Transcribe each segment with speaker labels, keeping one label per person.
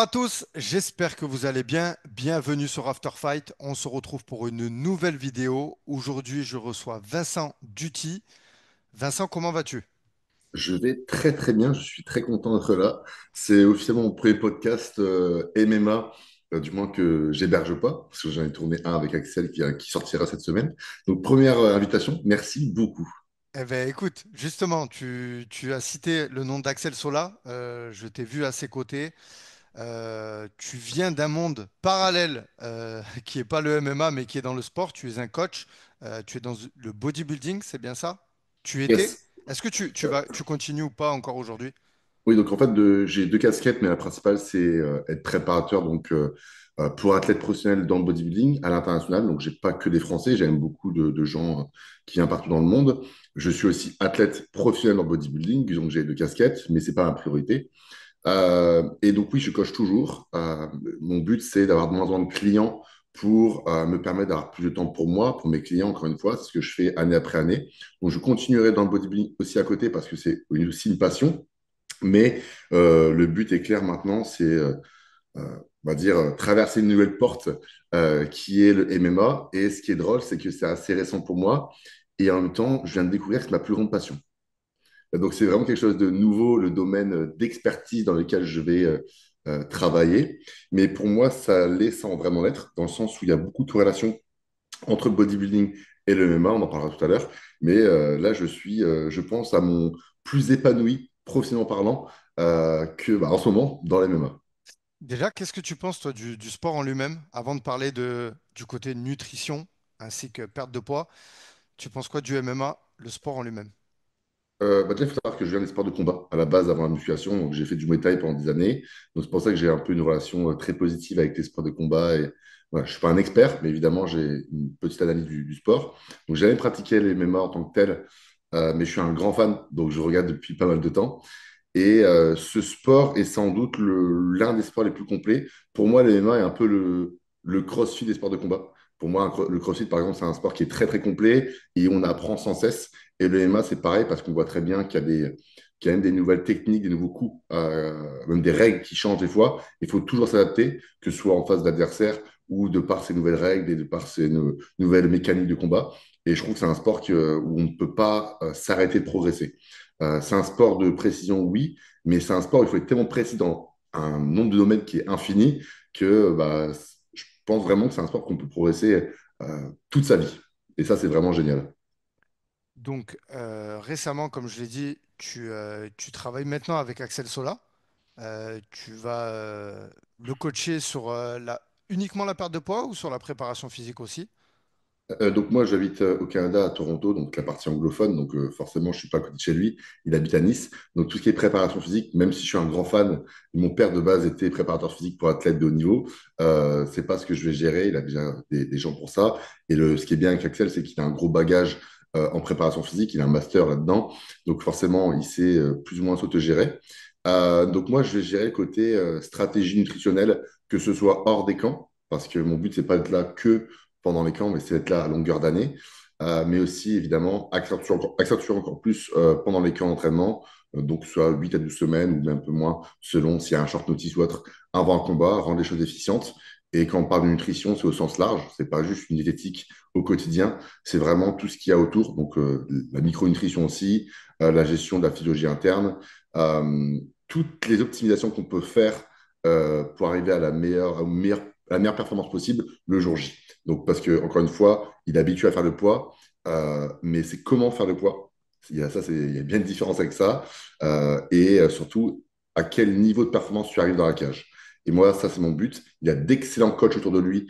Speaker 1: tous, j'espère que vous allez bien. Bienvenue sur After Fight. On se retrouve pour une nouvelle vidéo. Aujourd'hui, je reçois Vincent Duty. Vincent, comment vas-tu?
Speaker 2: Je vais très très bien, je suis très content d'être là. C'est officiellement mon premier podcast MMA, du moins que j'héberge pas, parce que j'en ai tourné un avec Axel qui sortira cette semaine. Donc première invitation, merci beaucoup.
Speaker 1: Eh bien, écoute, justement, tu as cité le nom d'Axel Sola. Je t'ai vu à ses côtés. Tu viens d'un monde parallèle qui n'est pas le MMA, mais qui est dans le sport. Tu es un coach. Tu es dans le bodybuilding, c'est bien ça? Tu étais?
Speaker 2: Yes.
Speaker 1: Est-ce que tu continues ou pas encore aujourd'hui?
Speaker 2: Oui, donc en fait, j'ai deux casquettes, mais la principale, c'est être préparateur pour athlètes professionnels dans le bodybuilding à l'international. Donc, j'ai pas que des Français, j'aime beaucoup de gens qui viennent partout dans le monde. Je suis aussi athlète professionnel en bodybuilding, donc j'ai deux casquettes, mais c'est pas ma priorité. Et donc oui, je coach toujours. Mon but, c'est d'avoir de moins en moins de clients pour me permettre d'avoir plus de temps pour moi, pour mes clients, encore une fois, c'est ce que je fais année après année. Donc je continuerai dans le bodybuilding aussi à côté parce que c'est aussi une passion. Mais le but est clair maintenant, c'est, on va dire, traverser une nouvelle porte qui est le MMA. Et ce qui est drôle, c'est que c'est assez récent pour moi. Et en même temps, je viens de découvrir que c'est ma plus grande passion. Donc, c'est vraiment quelque chose de nouveau, le domaine d'expertise dans lequel je vais travailler. Mais pour moi, ça l'est sans vraiment l'être, dans le sens où il y a beaucoup de corrélations entre le bodybuilding et le MMA, on en parlera tout à l'heure. Mais là, je pense, à mon plus épanoui, professionnellement parlant, en ce moment dans le MMA.
Speaker 1: Déjà, qu'est-ce que tu penses, toi, du sport en lui-même, avant de parler du côté nutrition ainsi que perte de poids? Tu penses quoi du MMA, le sport en lui-même?
Speaker 2: Déjà, il faut savoir que je viens des sports de combat à la base avant la musculation. Donc, j'ai fait du Muay Thai pendant des années. Donc, c'est pour ça que j'ai un peu une relation très positive avec les sports de combat. Et, voilà, je ne suis pas un expert, mais évidemment, j'ai une petite analyse du sport. Donc, j'ai jamais pratiqué les MMA en tant que tel, mais je suis un grand fan. Donc, je regarde depuis pas mal de temps. Et ce sport est sans doute l'un des sports les plus complets. Pour moi, le MMA est un peu le crossfit des sports de combat. Pour moi, le crossfit, par exemple, c'est un sport qui est très, très complet et on apprend sans cesse. Et le MMA, c'est pareil parce qu'on voit très bien qu'il y a même des nouvelles techniques, des nouveaux coups, même des règles qui changent des fois. Il faut toujours s'adapter, que ce soit en face d'adversaire ou de par ces nouvelles règles et de par ces nouvelles mécaniques de combat. Et je trouve que c'est un sport où on ne peut pas s'arrêter de progresser. C'est un sport de précision, oui, mais c'est un sport où il faut être tellement précis dans un nombre de domaines qui est infini que je pense vraiment que c'est un sport qu'on peut progresser toute sa vie. Et ça, c'est vraiment génial.
Speaker 1: Donc, récemment, comme je l'ai dit, tu travailles maintenant avec Axel Sola. Tu vas le coacher sur uniquement la perte de poids ou sur la préparation physique aussi?
Speaker 2: Donc moi, j'habite au Canada, à Toronto, donc la partie anglophone, donc forcément, je suis pas à côté de chez lui. Il habite à Nice. Donc tout ce qui est préparation physique, même si je suis un grand fan, mon père de base était préparateur physique pour athlètes de haut niveau. C'est pas ce que je vais gérer. Il a déjà des gens pour ça. Et ce qui est bien avec Axel, c'est qu'il a un gros bagage en préparation physique. Il a un master là-dedans. Donc forcément, il sait plus ou moins s'autogérer. Donc moi, je vais gérer le côté stratégie nutritionnelle, que ce soit hors des camps, parce que mon but, c'est pas d'être là que pendant les camps, mais c'est d'être là à longueur d'année. Mais aussi, évidemment, accentuer encore plus pendant les camps d'entraînement, donc soit 8 à 12 semaines ou même un peu moins, selon s'il y a un short notice ou autre, avant un combat, rendre les choses efficientes. Et quand on parle de nutrition, c'est au sens large, c'est pas juste une diététique au quotidien, c'est vraiment tout ce qu'il y a autour, donc la micronutrition aussi, la gestion de la physiologie interne, toutes les optimisations qu'on peut faire pour arriver à la meilleure performance possible le jour J. Donc, parce que, encore une fois, il est habitué à faire le poids, mais c'est comment faire le poids. Il y a bien une différence avec ça. Et surtout, à quel niveau de performance tu arrives dans la cage. Et moi, ça, c'est mon but. Il y a d'excellents coachs autour de lui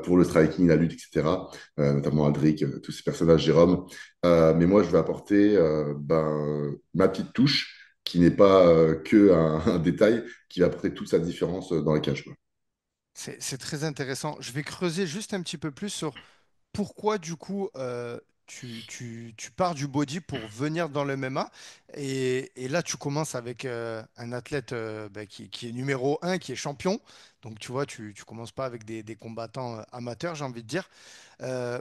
Speaker 2: pour le striking, la lutte, etc. Notamment Aldric, tous ces personnages, Jérôme. Mais moi, je vais apporter ma petite touche qui n'est pas que un détail, qui va apporter toute sa différence dans la cage, quoi.
Speaker 1: C'est très intéressant. Je vais creuser juste un petit peu plus sur pourquoi du coup tu pars du body pour venir dans le MMA et là tu commences avec un athlète qui est numéro un, qui est champion. Donc tu vois, tu commences pas avec des combattants amateurs, j'ai envie de dire.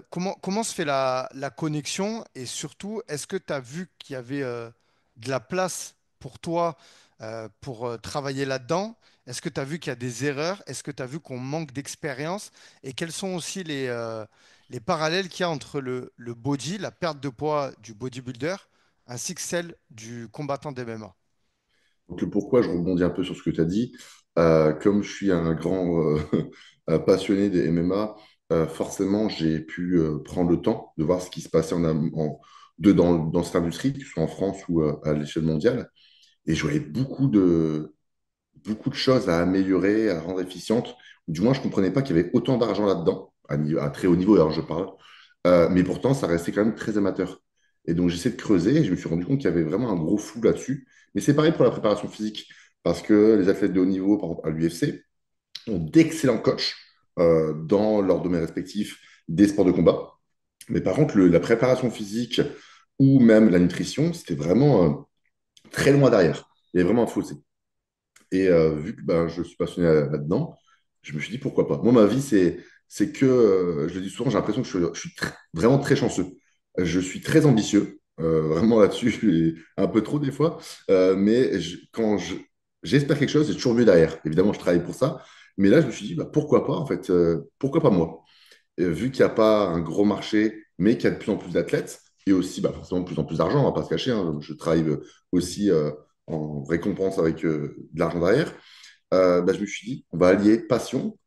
Speaker 1: Comment se fait la connexion et surtout, est-ce que tu as vu qu'il y avait de la place pour toi pour travailler là-dedans? Est-ce que tu as vu qu'il y a des erreurs? Est-ce que tu as vu qu'on manque d'expérience? Et quels sont aussi les parallèles qu'il y a entre le body, la perte de poids du bodybuilder, ainsi que celle du combattant d'MMA?
Speaker 2: Donc, le pourquoi, je rebondis un peu sur ce que tu as dit. Comme je suis un grand passionné des MMA, forcément, j'ai pu prendre le temps de voir ce qui se passait dans cette industrie, que ce soit en France ou à l'échelle mondiale. Et je voyais beaucoup de choses à améliorer, à rendre efficientes. Du moins, je ne comprenais pas qu'il y avait autant d'argent là-dedans, à très haut niveau, alors je parle. Mais pourtant, ça restait quand même très amateur. Et donc, j'essaie de creuser et je me suis rendu compte qu'il y avait vraiment un gros flou là-dessus. Mais c'est pareil pour la préparation physique, parce que les athlètes de haut niveau, par exemple à l'UFC, ont d'excellents coachs dans leur domaine respectif des sports de combat. Mais par contre, la préparation physique ou même la nutrition, c'était vraiment très loin derrière. Il y avait vraiment un fossé. Et vu que ben, je suis passionné là-dedans, je me suis dit pourquoi pas. Moi, ma vie, c'est que, je le dis souvent, j'ai l'impression que je suis vraiment très chanceux. Je suis très ambitieux, vraiment là-dessus, et un peu trop des fois. Mais j'espère quelque chose, c'est toujours mieux derrière. Évidemment, je travaille pour ça. Mais là, je me suis dit, bah, pourquoi pas, en fait, pourquoi pas moi? Et vu qu'il n'y a pas un gros marché, mais qu'il y a de plus en plus d'athlètes, et aussi bah, forcément de plus en plus d'argent, on ne va pas se cacher, hein. Je travaille aussi en récompense avec de l'argent derrière. Bah, je me suis dit, on va allier passion,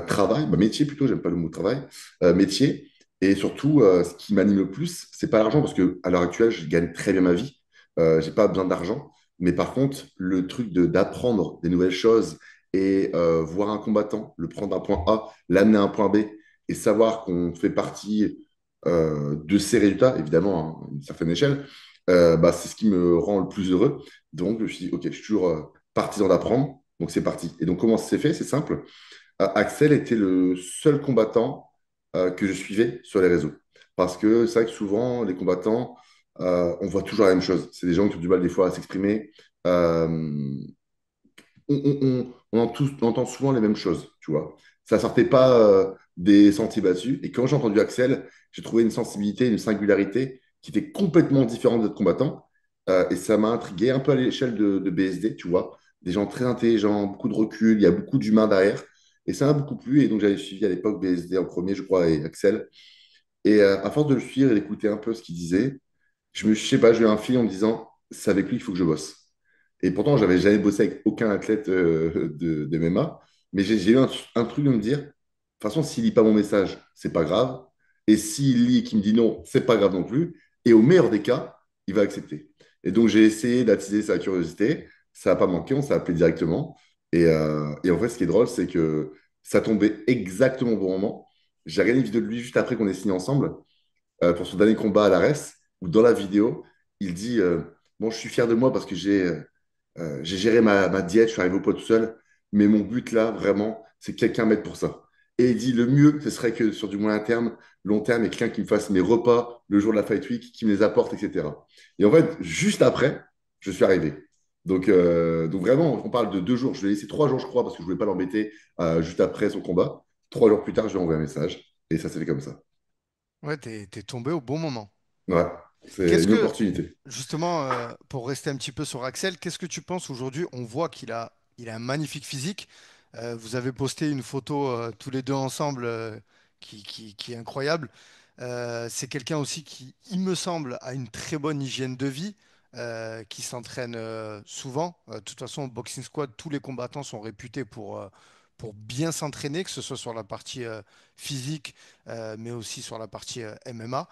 Speaker 2: travail, bah, métier plutôt, j'aime pas le mot travail, métier. Et surtout, ce qui m'anime le plus, c'est pas l'argent, parce que à l'heure actuelle, je gagne très bien ma vie. J'ai pas besoin d'argent. Mais par contre, le truc d'apprendre des nouvelles choses et voir un combattant, le prendre d'un point A, l'amener à un point B, et savoir qu'on fait partie de ces résultats, évidemment, à une certaine échelle, bah, c'est ce qui me rend le plus heureux. Donc, je me suis dit, OK, je suis toujours partisan d'apprendre. Donc c'est parti. Et donc comment ça s'est fait? C'est simple. Axel était le seul combattant que je suivais sur les réseaux. Parce que c'est vrai que souvent, les combattants, on voit toujours la même chose. C'est des gens qui ont du mal des fois à s'exprimer. Euh, on entend souvent les mêmes choses, tu vois. Ça sortait pas des sentiers battus. Et quand j'ai entendu Axel, j'ai trouvé une sensibilité, une singularité qui était complètement différente d'autres combattants. Et ça m'a intrigué un peu à l'échelle de BSD, tu vois. Des gens très intelligents, beaucoup de recul, il y a beaucoup d'humains derrière. Et ça m'a beaucoup plu. Et donc j'avais suivi à l'époque BSD en premier, je crois, et Axel. Et à force de le suivre et d'écouter un peu ce qu'il disait, je sais pas, j'ai eu un fil en me disant, c'est avec lui qu'il faut que je bosse. Et pourtant, j'avais jamais bossé avec aucun athlète de MMA, mais j'ai eu un truc de me dire, de toute façon, s'il lit pas mon message, c'est pas grave. Et s'il lit et qu'il me dit non, c'est pas grave non plus. Et au meilleur des cas, il va accepter. Et donc, j'ai essayé d'attiser sa curiosité. Ça n'a pas manqué, on s'est appelé directement. Et en fait, ce qui est drôle, c'est que ça tombait exactement au bon moment. J'ai regardé une vidéo de lui juste après qu'on ait signé ensemble pour son dernier combat à l'ARES, où dans la vidéo, il dit bon, je suis fier de moi parce que j'ai géré ma diète, je suis arrivé au poids tout seul, mais mon but là, vraiment, c'est que quelqu'un m'aide pour ça. Et il dit le mieux, ce serait que sur du moyen terme, long terme, il y ait quelqu'un qui me fasse mes repas le jour de la Fight Week, qui me les apporte, etc. Et en fait, juste après, je suis arrivé. Donc vraiment, on parle de 2 jours. Je lui ai laissé 3 jours, je crois, parce que je ne voulais pas l'embêter juste après son combat. 3 jours plus tard, je lui ai envoyé un message. Et ça s'est fait comme ça.
Speaker 1: Ouais, t'es tombé au bon moment.
Speaker 2: Ouais, c'est
Speaker 1: Qu'est-ce
Speaker 2: une
Speaker 1: que,
Speaker 2: opportunité.
Speaker 1: justement, pour rester un petit peu sur Axel, qu'est-ce que tu penses aujourd'hui? On voit il a un magnifique physique. Vous avez posté une photo tous les deux ensemble qui est incroyable. C'est quelqu'un aussi qui, il me semble, a une très bonne hygiène de vie, qui s'entraîne souvent. De toute façon, au Boxing Squad, tous les combattants sont réputés pour bien s'entraîner, que ce soit sur la partie physique, mais aussi sur la partie MMA.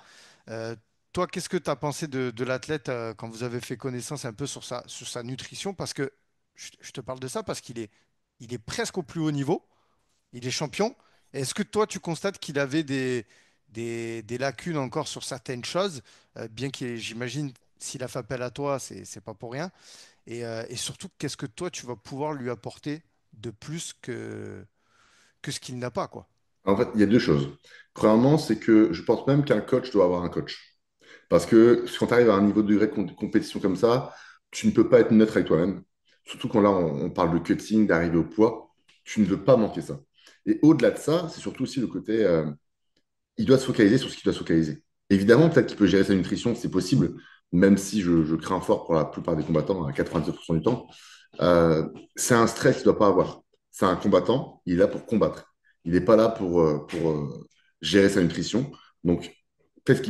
Speaker 1: Euh, Toi, qu'est-ce que tu as pensé de l'athlète quand vous avez fait connaissance un peu sur sa nutrition? Parce que je te parle de ça parce il est presque au plus haut niveau, il est champion. Est-ce que toi, tu constates qu'il avait des lacunes encore sur certaines choses, bien qu'il, j'imagine, s'il a fait appel à toi, c'est pas pour rien. Et surtout, qu'est-ce que toi, tu vas pouvoir lui apporter de plus que ce qu'il n'a pas, quoi?
Speaker 2: En fait, il y a 2 choses. Premièrement, c'est que je pense même qu'un coach doit avoir un coach. Parce que quand tu arrives à un niveau de degré de compétition comme ça, tu ne peux pas être neutre avec toi-même. Surtout quand là, on parle de cutting, d'arriver au poids, tu ne veux pas manquer ça. Et au-delà de ça, c'est surtout aussi le côté, il doit se focaliser sur ce qu'il doit se focaliser. Évidemment, peut-être qu'il peut gérer sa nutrition, c'est possible, même si je crains fort pour la plupart des combattants, à 99% du temps. Euh, c'est un stress qu'il ne doit pas avoir. C'est un combattant, il est là pour combattre. Il n'est pas là pour gérer sa nutrition. Donc, est-ce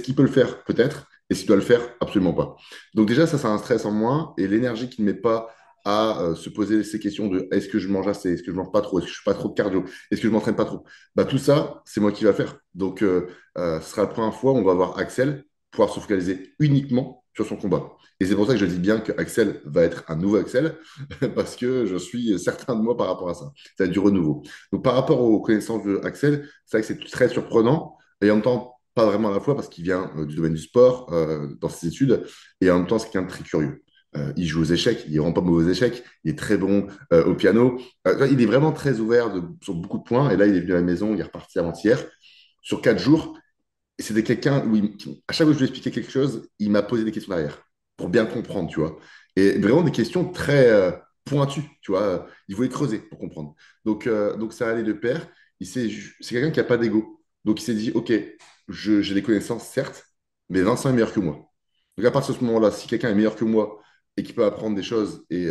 Speaker 2: qu'il peut le faire? Peut-être. Est-ce qu'il doit le faire? Absolument pas. Donc déjà, ça, c'est un stress en moins. Et l'énergie qu'il ne met pas à se poser ces questions de est-ce que je mange assez? Est-ce que je mange pas trop? Est-ce que je fais pas trop de cardio? Est-ce que je m'entraîne pas trop? Bah, tout ça, c'est moi qui va faire. Donc, ce sera la première fois où on va voir Axel pouvoir se focaliser uniquement sur son combat. Et c'est pour ça que je dis bien que Axel va être un nouveau Axel, parce que je suis certain de moi par rapport à ça. Ça va être du renouveau. Donc, par rapport aux connaissances de Axel, c'est vrai que c'est très surprenant, et en même temps, pas vraiment à la fois, parce qu'il vient du domaine du sport, dans ses études, et en même temps, c'est quelqu'un de très curieux. Il joue aux échecs, il ne rend pas mauvais aux échecs, il est très bon au piano. Il est vraiment très ouvert sur beaucoup de points. Et là, il est venu à la maison, il est reparti avant-hier, sur 4 jours. Et c'était quelqu'un où, à chaque fois que je lui expliquais quelque chose, il m'a posé des questions derrière pour bien comprendre, tu vois. Et vraiment des questions très pointues, tu vois. Il voulait creuser pour comprendre. Donc ça allait de pair. C'est quelqu'un qui n'a pas d'ego. Donc il s'est dit, OK, j'ai des connaissances, certes, mais Vincent est meilleur que moi. Donc à partir de ce moment-là, si quelqu'un est meilleur que moi et qui peut apprendre des choses et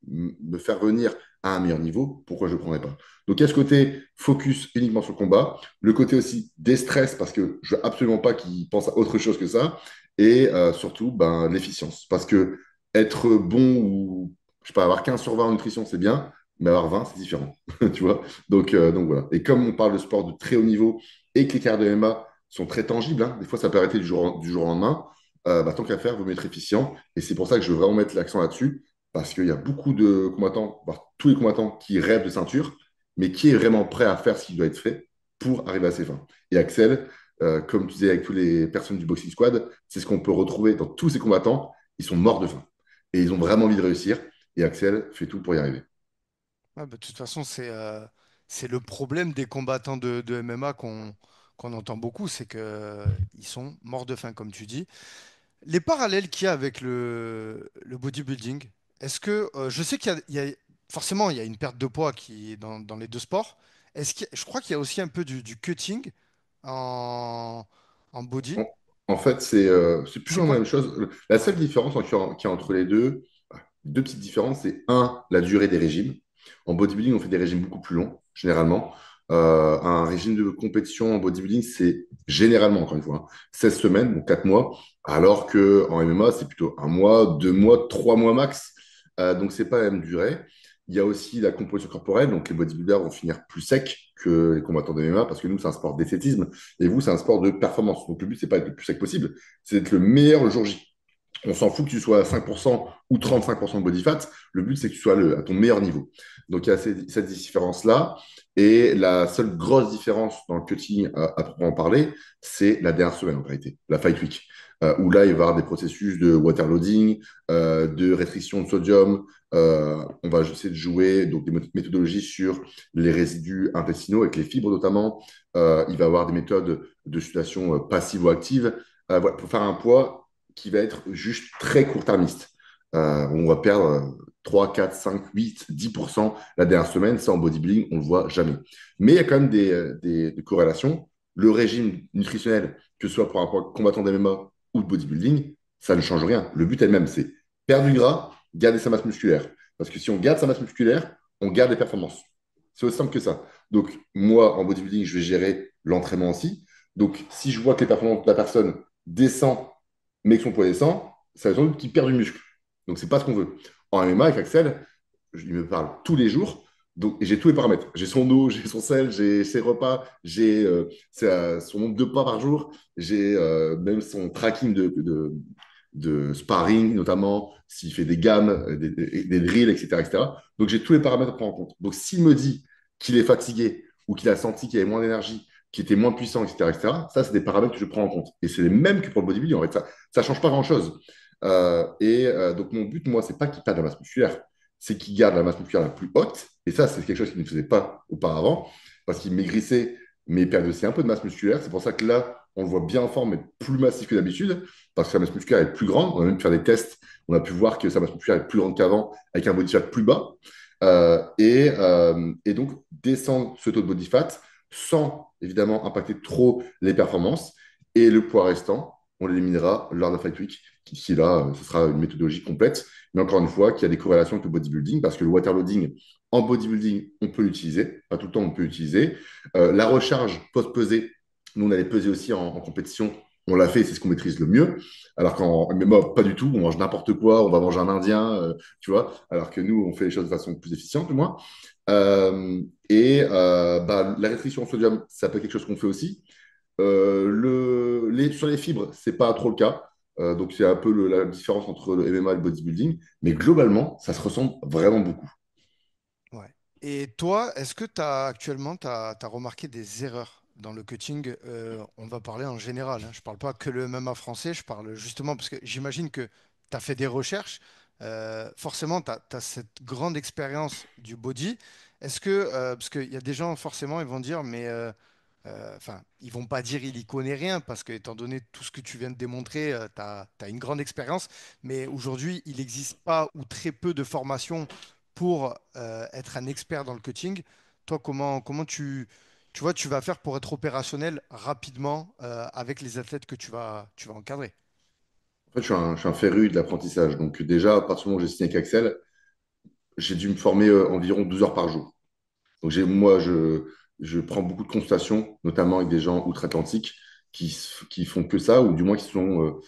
Speaker 2: me faire venir à un meilleur niveau, pourquoi je ne le prendrais pas? Donc il y a ce côté focus uniquement sur le combat, le côté aussi déstress parce que je veux absolument pas qu'il pense à autre chose que ça, et surtout ben, l'efficience. Parce que être bon ou je sais pas, avoir 15 sur 20 en nutrition, c'est bien, mais avoir 20, c'est différent. Tu vois? Donc voilà. Et comme on parle de sport de très haut niveau et que les cartes de MMA sont très tangibles, hein, des fois ça peut arrêter du jour au lendemain, bah, tant qu'à faire, vous mieux être efficient. Et c'est pour ça que je veux vraiment mettre l'accent là-dessus, parce qu'il y a beaucoup de combattants, voire tous les combattants qui rêvent de ceinture, mais qui est vraiment prêt à faire ce qui doit être fait pour arriver à ses fins. Et Axel, comme tu disais avec toutes les personnes du Boxing Squad, c'est ce qu'on peut retrouver dans tous ces combattants. Ils sont morts de faim. Et ils ont vraiment envie de réussir. Et Axel fait tout pour y arriver.
Speaker 1: Ouais, bah, de toute façon, c'est le problème des combattants de MMA qu'on entend beaucoup, c'est que ils sont morts de faim, comme tu dis. Les parallèles qu'il y a avec le bodybuilding, est-ce que je sais forcément il y a une perte de poids qui est dans les deux sports. Je crois qu'il y a aussi un peu du cutting en, en body.
Speaker 2: En, en fait, c'est plus
Speaker 1: C'est
Speaker 2: ou moins
Speaker 1: quoi?
Speaker 2: la même chose. La
Speaker 1: Ouais.
Speaker 2: seule différence qu'il y a entre les deux petites différences, c'est un, la durée des régimes. En bodybuilding, on fait des régimes beaucoup plus longs, généralement. Un régime de compétition en bodybuilding, c'est généralement, encore une fois, hein, 16 semaines, donc 4 mois, alors qu'en MMA, c'est plutôt 1 mois, 2 mois, 3 mois max. Donc, c'est pas la même durée. Il y a aussi la composition corporelle, donc les bodybuilders vont finir plus secs que les combattants de MMA, parce que nous, c'est un sport d'esthétisme, et vous, c'est un sport de performance. Donc, le but, c'est pas d'être le plus sec possible, c'est d'être le meilleur le jour J. On s'en fout que tu sois à 5% ou 35% de body fat. Le but, c'est que tu sois à ton meilleur niveau. Donc, il y a cette différence-là. Et la seule grosse différence dans le cutting, à proprement parler, c'est la dernière semaine, en réalité, la fight week. Où là, il va y avoir des processus de waterloading, de restriction de sodium. On va essayer de jouer donc, des méthodologies sur les résidus intestinaux, avec les fibres notamment. Il va y avoir des méthodes de sudation passive ou active, voilà, pour faire un poids qui va être juste très court-termiste. On va perdre 3, 4, 5, 8, 10% la dernière semaine. Ça, en bodybuilding, on ne le voit jamais. Mais il y a quand même des corrélations. Le régime nutritionnel, que ce soit pour un combattant d'MMA ou de bodybuilding, ça ne change rien. Le but elle-même, c'est perdre du gras, garder sa masse musculaire. Parce que si on garde sa masse musculaire, on garde les performances. C'est aussi simple que ça. Donc, moi, en bodybuilding, je vais gérer l'entraînement aussi. Donc, si je vois que les performances de la personne descendent mais que son poids descend, ça veut sans doute qu'il perd du muscle. Donc, c'est pas ce qu'on veut. En MMA, avec Axel, il me parle tous les jours. Donc, j'ai tous les paramètres. J'ai son eau, j'ai son sel, j'ai ses repas, j'ai son nombre de pas par jour, j'ai même son tracking de sparring, notamment s'il fait des gammes, des drills, etc., etc. Donc, j'ai tous les paramètres à prendre en compte. Donc, s'il me dit qu'il est fatigué ou qu'il a senti qu'il avait moins d'énergie, qu'il était moins puissant, etc., etc., ça, c'est des paramètres que je prends en compte. Et c'est les mêmes que pour le bodybuilding. En fait, ça change pas grand-chose. Donc, mon but, moi, c'est pas qu'il perde la masse musculaire, c'est qu'il garde la masse musculaire la plus haute. Et ça, c'est quelque chose qu'il ne faisait pas auparavant, parce qu'il maigrissait, mais il perdait aussi un peu de masse musculaire. C'est pour ça que là, on le voit bien en forme, mais plus massif que d'habitude, parce que sa masse musculaire est plus grande. On a même pu faire des tests, on a pu voir que sa masse musculaire est plus grande qu'avant, avec un body fat plus bas. Et donc, descendre ce taux de body fat sans évidemment impacter trop les performances. Et le poids restant, on l'éliminera lors de la Fight Week, qui là, ce sera une méthodologie complète. mais encore une fois, qui a des corrélations avec le bodybuilding, parce que le waterloading en bodybuilding, on peut l'utiliser, pas tout le temps, on peut l'utiliser. La recharge post-pesée, nous, on allait peser aussi en compétition, on l'a fait, c'est ce qu'on maîtrise le mieux. Alors qu'en MMA, pas du tout, on mange n'importe quoi, on va manger un Indien, tu vois, alors que nous, on fait les choses de façon plus efficiente, du moins. Bah, la restriction au sodium, ça peut être quelque chose qu'on fait aussi. Sur les fibres, c'est pas trop le cas. Donc, c'est un peu la différence entre le MMA et le bodybuilding. Mais globalement, ça se ressemble vraiment beaucoup.
Speaker 1: Ouais. Et toi, est-ce que actuellement, tu as remarqué des erreurs dans le cutting? On va parler en général, hein. Je ne parle pas que le MMA français, je parle justement parce que j'imagine que tu as fait des recherches. Forcément, tu as cette grande expérience du body. Est-ce que, parce qu'il y a des gens, forcément, ils vont dire, mais enfin, ils vont pas dire il y connaît rien parce que, étant donné tout ce que tu viens de démontrer, tu as une grande expérience. Mais aujourd'hui, il n'existe pas ou très peu de formations pour être un expert dans le cutting. Toi, comment tu vois, tu vas faire pour être opérationnel rapidement avec les athlètes que tu vas encadrer?
Speaker 2: En fait, je suis un féru de l'apprentissage. Donc, déjà, à partir du moment où j'ai signé avec Axel, j'ai dû me former environ 12 heures par jour. Donc, je prends beaucoup de consultations, notamment avec des gens outre-Atlantique qui font que ça, ou du moins qui sont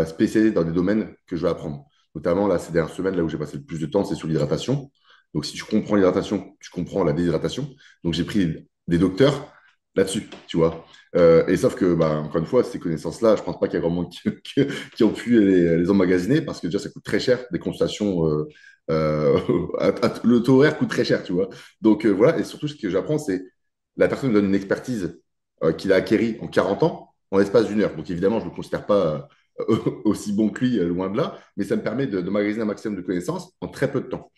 Speaker 2: spécialisés dans des domaines que je vais apprendre. Notamment, là, ces dernières semaines, là où j'ai passé le plus de temps, c'est sur l'hydratation. Donc, si tu comprends l'hydratation, tu comprends la déshydratation. Donc, j'ai pris des docteurs là-dessus, tu vois. Et sauf que, bah, encore une fois, ces connaissances-là, je pense pas qu'il y a grand monde qui ont pu les emmagasiner parce que déjà, ça coûte très cher, des consultations. Euh, le taux horaire coûte très cher, tu vois. Donc voilà, et surtout ce que j'apprends, c'est la personne me donne une expertise qu'il a acquérie en 40 ans en l'espace d'une heure. Donc évidemment, je ne le considère pas aussi bon que lui, loin de là, mais ça me permet de magasiner un maximum de connaissances en très peu de temps.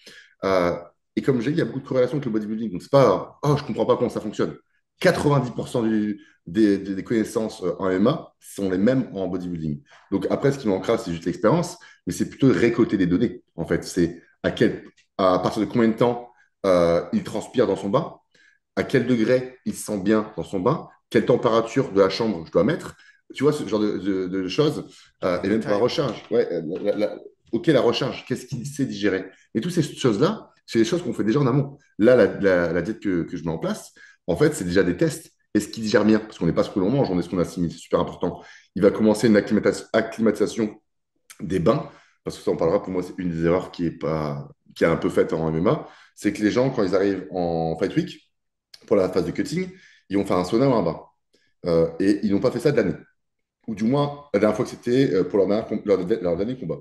Speaker 2: Euh, et comme j'ai dit, il y a beaucoup de corrélations avec le bodybuilding. Donc c'est pas, oh, je comprends pas comment ça fonctionne. 90% des connaissances en MMA sont les mêmes en bodybuilding. Donc après, ce qui manquera, c'est juste l'expérience, mais c'est plutôt de récolter des données. En fait, c'est à partir de combien de temps il transpire dans son bain, à quel degré il se sent bien dans son bain, quelle température de la chambre je dois mettre, tu vois, ce genre de choses,
Speaker 1: Des
Speaker 2: et même pour la
Speaker 1: détails, ouais.
Speaker 2: recharge. Ouais, ok, la recharge, qu'est-ce qu'il sait digérer? Et toutes ces choses-là, c'est des choses qu'on fait déjà en amont. Là, la diète que je mets en place, en fait, c'est déjà des tests. Est-ce qu'il digère bien? Parce qu'on n'est pas ce que l'on mange, on est ce qu'on assimile, c'est super important. Il va commencer une acclimatation des bains, parce que ça, on parlera, pour moi, c'est une des erreurs qui est un peu faite en MMA, c'est que les gens, quand ils arrivent en Fight Week, pour la phase de cutting, ils vont faire un sauna ou un bain. Et ils n'ont pas fait ça de l'année. Ou du moins, la dernière fois que c'était pour leur dernier combat.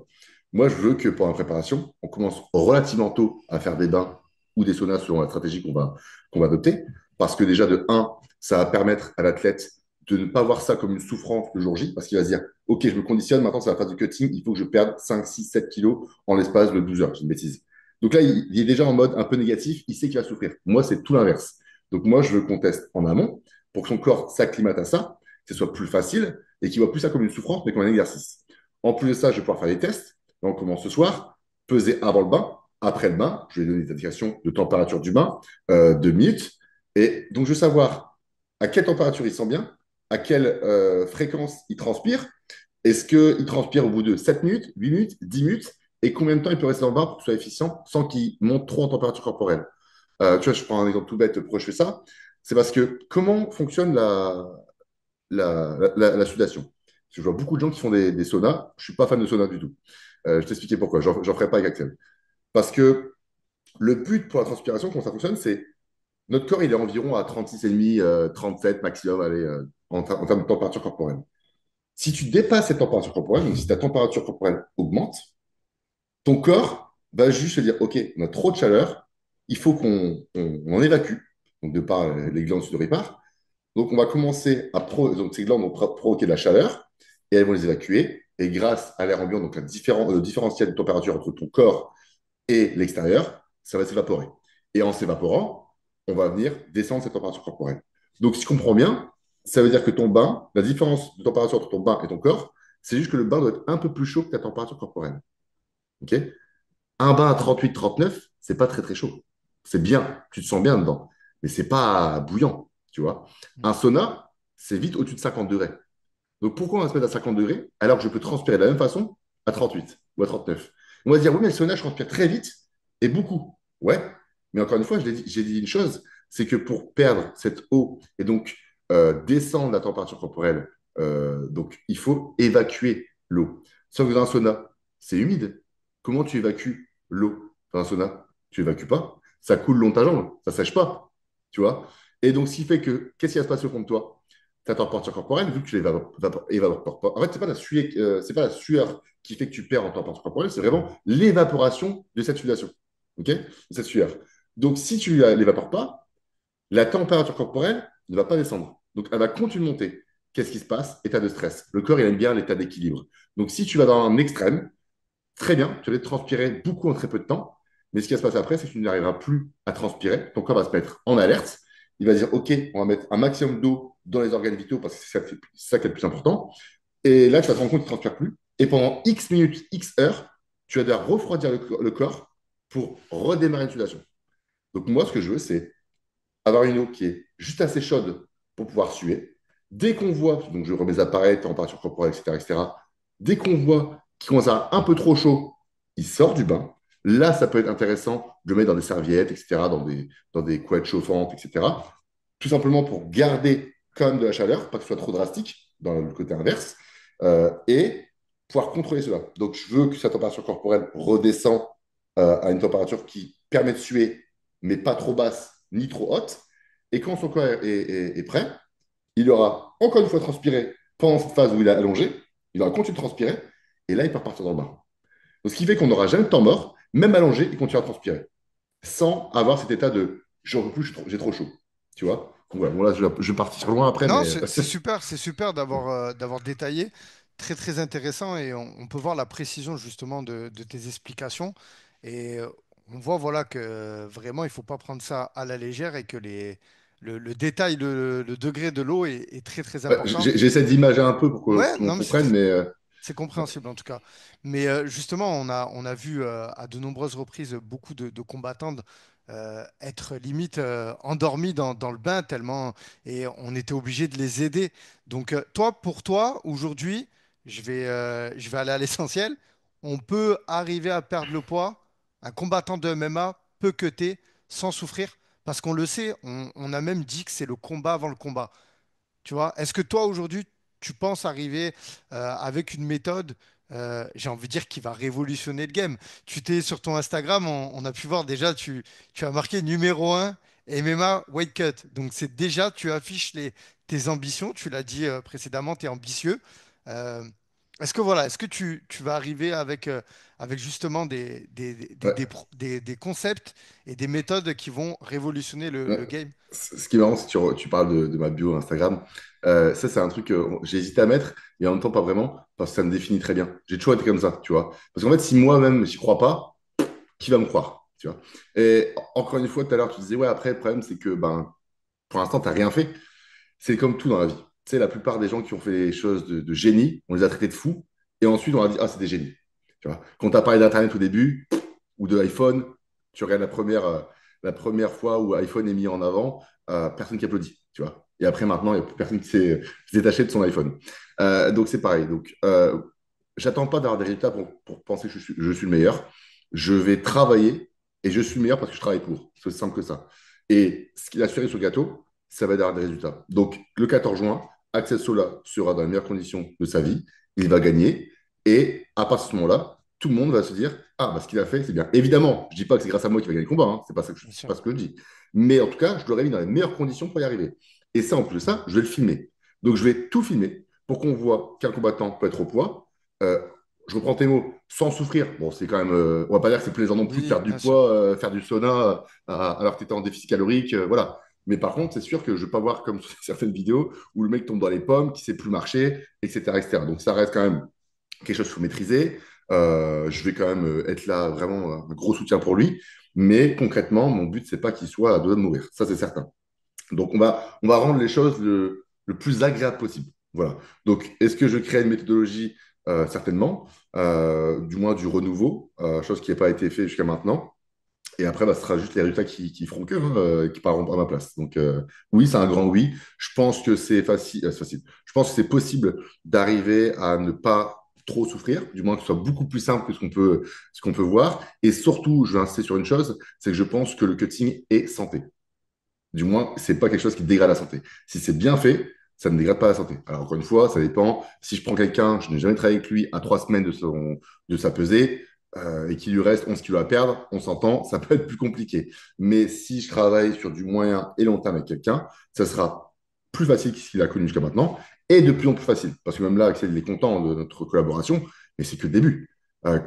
Speaker 2: Moi, je veux que pour la préparation, on commence relativement tôt à faire des bains ou des saunas selon la stratégie qu'on va adopter. Parce que déjà, de un, ça va permettre à l'athlète de ne pas voir ça comme une souffrance le jour J, parce qu'il va se dire, OK, je me conditionne, maintenant c'est la phase de cutting, il faut que je perde 5, 6, 7 kilos en l'espace de 12 heures, j'ai une bêtise. Donc là, il est déjà en mode un peu négatif, il sait qu'il va souffrir. Moi, c'est tout l'inverse. Donc moi, je veux qu'on teste en amont pour que son corps s'acclimate à ça, que ce soit plus facile et qu'il voit plus ça comme une souffrance, mais comme un exercice. En plus de ça, je vais pouvoir faire des tests. Donc, on commence ce soir, peser avant le bain, après le bain, je vais donner des indications de température du bain, de minutes. Et donc, je veux savoir à quelle température il sent bien, à quelle fréquence il transpire. Est-ce qu'il transpire au bout de 7 minutes, 8 minutes, 10 minutes, et combien de temps il peut rester dans le bain pour que ce soit efficient sans qu'il monte trop en température corporelle. Tu vois, je prends un exemple tout bête. Pourquoi je fais ça? C'est parce que comment fonctionne la sudation? Parce que je vois beaucoup de gens qui font des saunas. Je ne suis pas fan de sauna du tout. Je t'expliquer pourquoi. J'en ferai pas avec Axel. Parce que le but pour la transpiration, comment ça fonctionne, c'est notre corps, il est environ à 36,5, 37 maximum, allez, en termes de température corporelle. Si tu dépasses cette température corporelle, donc si ta température corporelle augmente, ton corps va juste se dire, OK, on a trop de chaleur, il faut qu'on en évacue, donc de par les glandes sudoripares. Donc on va commencer donc ces glandes vont provoquer de la chaleur et elles vont les évacuer. Et grâce à l'air ambiant, donc le différentiel de température entre ton corps et l'extérieur, ça va s'évaporer. Et en s'évaporant, on va venir descendre cette température corporelle. Donc si je comprends bien, ça veut dire que ton bain, la différence de température entre ton bain et ton corps, c'est juste que le bain doit être un peu plus chaud que ta température corporelle. Ok? Un bain à 38, 39, c'est pas très très chaud. C'est bien, tu te sens bien dedans, mais c'est pas bouillant, tu vois. Un sauna, c'est vite au-dessus de 50 degrés. Donc pourquoi on va se mettre à 50 degrés alors que je peux transpirer de la même façon à 38 ou à 39? On va se dire, oui, mais le sauna, je transpire très vite et beaucoup. Ouais, mais encore une fois, j'ai dit une chose, c'est que pour perdre cette eau et donc descendre la température corporelle, donc il faut évacuer l'eau. Sauf que dans un sauna, c'est humide. Comment tu évacues l'eau dans un sauna? Tu évacues pas. Ça coule long ta jambe, ça sèche pas. Tu vois? Et donc, ce qui fait que, qu'est-ce qui va se passer contre toi? Ta température corporelle, vu que tu évapores pas. En fait, c'est pas la sueur qui fait que tu perds en température corporelle, c'est vraiment l'évaporation de cette sudation. OK? De cette sueur. Donc, si tu ne l'évapores pas, la température corporelle ne va pas descendre. Donc, elle va continuer de monter. Qu'est-ce qui se passe? État de stress. Le corps, il aime bien l'état d'équilibre. Donc, si tu vas dans un extrême, très bien, tu vas transpirer beaucoup en très peu de temps. Mais ce qui va se passer après, c'est que tu n'arriveras plus à transpirer. Ton corps va se mettre en alerte. Il va dire, OK, on va mettre un maximum d'eau dans les organes vitaux parce que c'est ça qui est le plus important. Et là, tu vas te rendre compte que tu ne transpires plus. Et pendant X minutes, X heures, tu vas devoir refroidir le corps pour redémarrer une sudation. Donc, moi, ce que je veux, c'est avoir une eau qui est juste assez chaude pour pouvoir suer. Dès qu'on voit, donc je remets les appareils, température corporelle, etc., etc., dès qu'on voit qu'il commence à être un peu trop chaud, il sort du bain. Là, ça peut être intéressant de le mettre dans des serviettes, etc., dans des couettes chauffantes, etc. Tout simplement pour garder quand même de la chaleur, pas que ce soit trop drastique dans le côté inverse, et pouvoir contrôler cela. Donc, je veux que sa température corporelle redescend à une température qui permet de suer, mais pas trop basse ni trop haute. Et quand son corps est prêt, il aura encore une fois transpiré pendant cette phase où il est allongé, il aura continué de transpirer, et là, il peut repartir dans le bain. Donc, ce qui fait qu'on n'aura jamais de temps mort, même allongé, il continue à transpirer, sans avoir cet état de j'en peux plus, j'ai trop chaud. Tu vois? Donc, voilà, bon, là, je vais partir loin après,
Speaker 1: Non,
Speaker 2: mais
Speaker 1: c'est super d'avoir détaillé. Très, très intéressant et on peut voir la précision justement de tes explications. Et on voit voilà, que vraiment, il ne faut pas prendre ça à la légère et que le détail, le degré de l'eau est très, très
Speaker 2: ouais,
Speaker 1: important.
Speaker 2: j'essaie d'imager un peu pour que
Speaker 1: Ouais,
Speaker 2: tout le monde
Speaker 1: non, mais
Speaker 2: comprenne, mais
Speaker 1: c'est compréhensible en tout cas. Mais justement, on a vu à de nombreuses reprises beaucoup de combattants être limite endormis dans le bain tellement et on était obligé de les aider. Donc toi, pour toi, aujourd'hui, je vais aller à l'essentiel. On peut arriver à perdre le poids. Un combattant de MMA peut cutter sans souffrir parce qu'on le sait, on a même dit que c'est le combat avant le combat. Tu vois, est-ce que toi aujourd'hui, tu penses arriver avec une méthode, j'ai envie de dire, qui va révolutionner le game? Tu t'es sur ton Instagram, on a pu voir déjà, tu as marqué numéro un MMA Weight Cut. Donc c'est déjà, tu affiches tes ambitions. Tu l'as dit précédemment, tu es ambitieux. Euh, est-ce que voilà, est-ce que tu vas arriver avec justement
Speaker 2: ouais.
Speaker 1: des concepts et des méthodes qui vont révolutionner
Speaker 2: Ouais.
Speaker 1: le game?
Speaker 2: Ce qui est marrant, c'est que tu parles de ma bio Instagram. Ça, c'est un truc que j'ai hésité à mettre, mais en même temps, pas vraiment, parce que ça me définit très bien. J'ai toujours été comme ça, tu vois. Parce qu'en fait, si moi-même, j'y crois pas, qui va me croire, tu vois. Et encore une fois, tout à l'heure, tu disais, ouais, après, le problème, c'est que, ben, pour l'instant, tu n'as rien fait. C'est comme tout dans la vie. Tu sais, la plupart des gens qui ont fait des choses de génie, on les a traités de fous, et ensuite, on a dit, ah, c'est des génies. Tu vois. Quand tu as parlé d'Internet au début, ou de iPhone, tu regardes la première fois où iPhone est mis en avant, personne qui applaudit, tu vois. Et après, maintenant, il n'y a plus personne qui s'est détaché de son iPhone. Donc, c'est pareil. Donc, j'attends pas d'avoir des résultats pour penser que je suis le meilleur. Je vais travailler et je suis le meilleur parce que je travaille pour. C'est aussi simple que ça. Et ce qui a cerise sur le gâteau, ça va d'avoir des résultats. Donc, le 14 juin, Axel Sola sera dans les meilleures conditions de sa vie. Il va gagner. Et à partir de ce moment-là, tout le monde va se dire, ah, bah, ce qu'il a fait, c'est bien. Évidemment, je dis pas que c'est grâce à moi qu'il va gagner le combat, hein. C'est pas ça que
Speaker 1: Bien
Speaker 2: c'est
Speaker 1: sûr.
Speaker 2: pas ce que je dis. Mais en tout cas, je l'aurais mis dans les meilleures conditions pour y arriver. Et ça, en plus de ça, je vais le filmer. Donc, je vais tout filmer pour qu'on voit qu'un combattant peut être au poids. Euh, je reprends tes mots, sans souffrir. Bon, c'est quand même, on va pas dire que c'est plaisant non plus de
Speaker 1: Oui,
Speaker 2: perdre du
Speaker 1: bien sûr.
Speaker 2: poids, faire du sauna, alors que tu étais en déficit calorique, voilà. Mais par contre, c'est sûr que je ne vais pas voir comme sur certaines vidéos où le mec tombe dans les pommes, qui ne sait plus marcher, etc., etc. Donc ça reste quand même quelque chose qu'il faut maîtriser. Je vais quand même être là, vraiment un gros soutien pour lui. Mais concrètement, mon but, c'est pas qu'il soit à deux doigts de mourir. Ça, c'est certain. Donc, on va rendre les choses le plus agréable possible. Voilà. Donc, est-ce que je crée une méthodologie? Certainement. Du moins du renouveau, chose qui n'a pas été faite jusqu'à maintenant. Et après, bah, ce sera juste les résultats qui feront que, hein, qui parleront à ma place. Donc, oui, c'est un grand oui. Je pense que c'est facile, facile. Je pense que c'est possible d'arriver à ne pas trop souffrir, du moins que ce soit beaucoup plus simple que ce qu'on peut voir. Et surtout, je vais insister sur une chose, c'est que je pense que le cutting est santé. Du moins, c'est pas quelque chose qui dégrade la santé. Si c'est bien fait, ça ne dégrade pas la santé. Alors, encore une fois, ça dépend. Si je prends quelqu'un, je n'ai jamais travaillé avec lui à 3 semaines de sa pesée, et qu'il lui reste 11 kilos à perdre, on s'entend, ça peut être plus compliqué. Mais si je travaille sur du moyen et long terme avec quelqu'un, ça sera plus facile que ce qu'il a connu jusqu'à maintenant et de plus en plus facile. Parce que même là, Axel, il est content de notre collaboration, mais c'est que le début.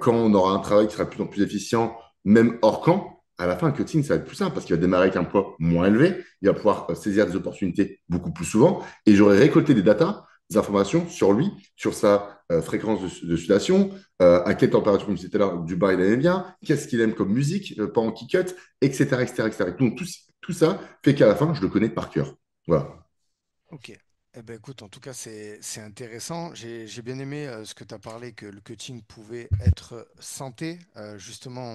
Speaker 2: Quand on aura un travail qui sera de plus en plus efficient, même hors camp, à la fin, le cutting, ça va être plus simple parce qu'il va démarrer avec un poids moins élevé, il va pouvoir saisir des opportunités beaucoup plus souvent, et j'aurai récolté des datas, des informations sur lui, sur sa fréquence de sudation, à quelle température, comme je disais tout à l'heure, du bar il aime bien, qu'est-ce qu'il aime comme musique pendant qu'il cut, etc., etc., etc. Donc tout ça fait qu'à la fin, je le connais par cœur. Voilà.
Speaker 1: Ok. Eh ben écoute, en tout cas, c'est intéressant. J'ai bien aimé ce que tu as parlé, que le cutting pouvait être santé. Justement,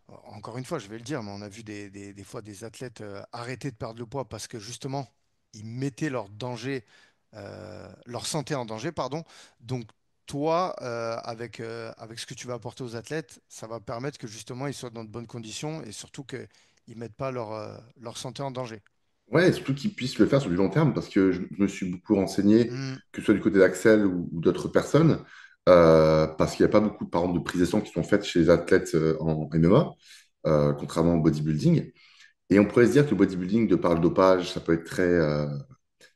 Speaker 1: encore une fois, je vais le dire, mais on a vu des fois des athlètes arrêter de perdre le poids parce que justement, ils mettaient leur santé en danger, pardon. Donc, toi, avec ce que tu vas apporter aux athlètes, ça va permettre que justement, ils soient dans de bonnes conditions et surtout qu'ils ne mettent pas leur santé en danger.
Speaker 2: Ouais, et surtout qu'ils puissent le faire sur du long terme, parce que je me suis beaucoup renseigné,
Speaker 1: Hmm.
Speaker 2: que ce soit du côté d'Axel ou d'autres personnes, parce qu'il n'y a pas beaucoup, par exemple, de prises de sang qui sont faites chez les athlètes en MMA, contrairement au bodybuilding. Et on pourrait se dire que le bodybuilding, de par le dopage, ça peut être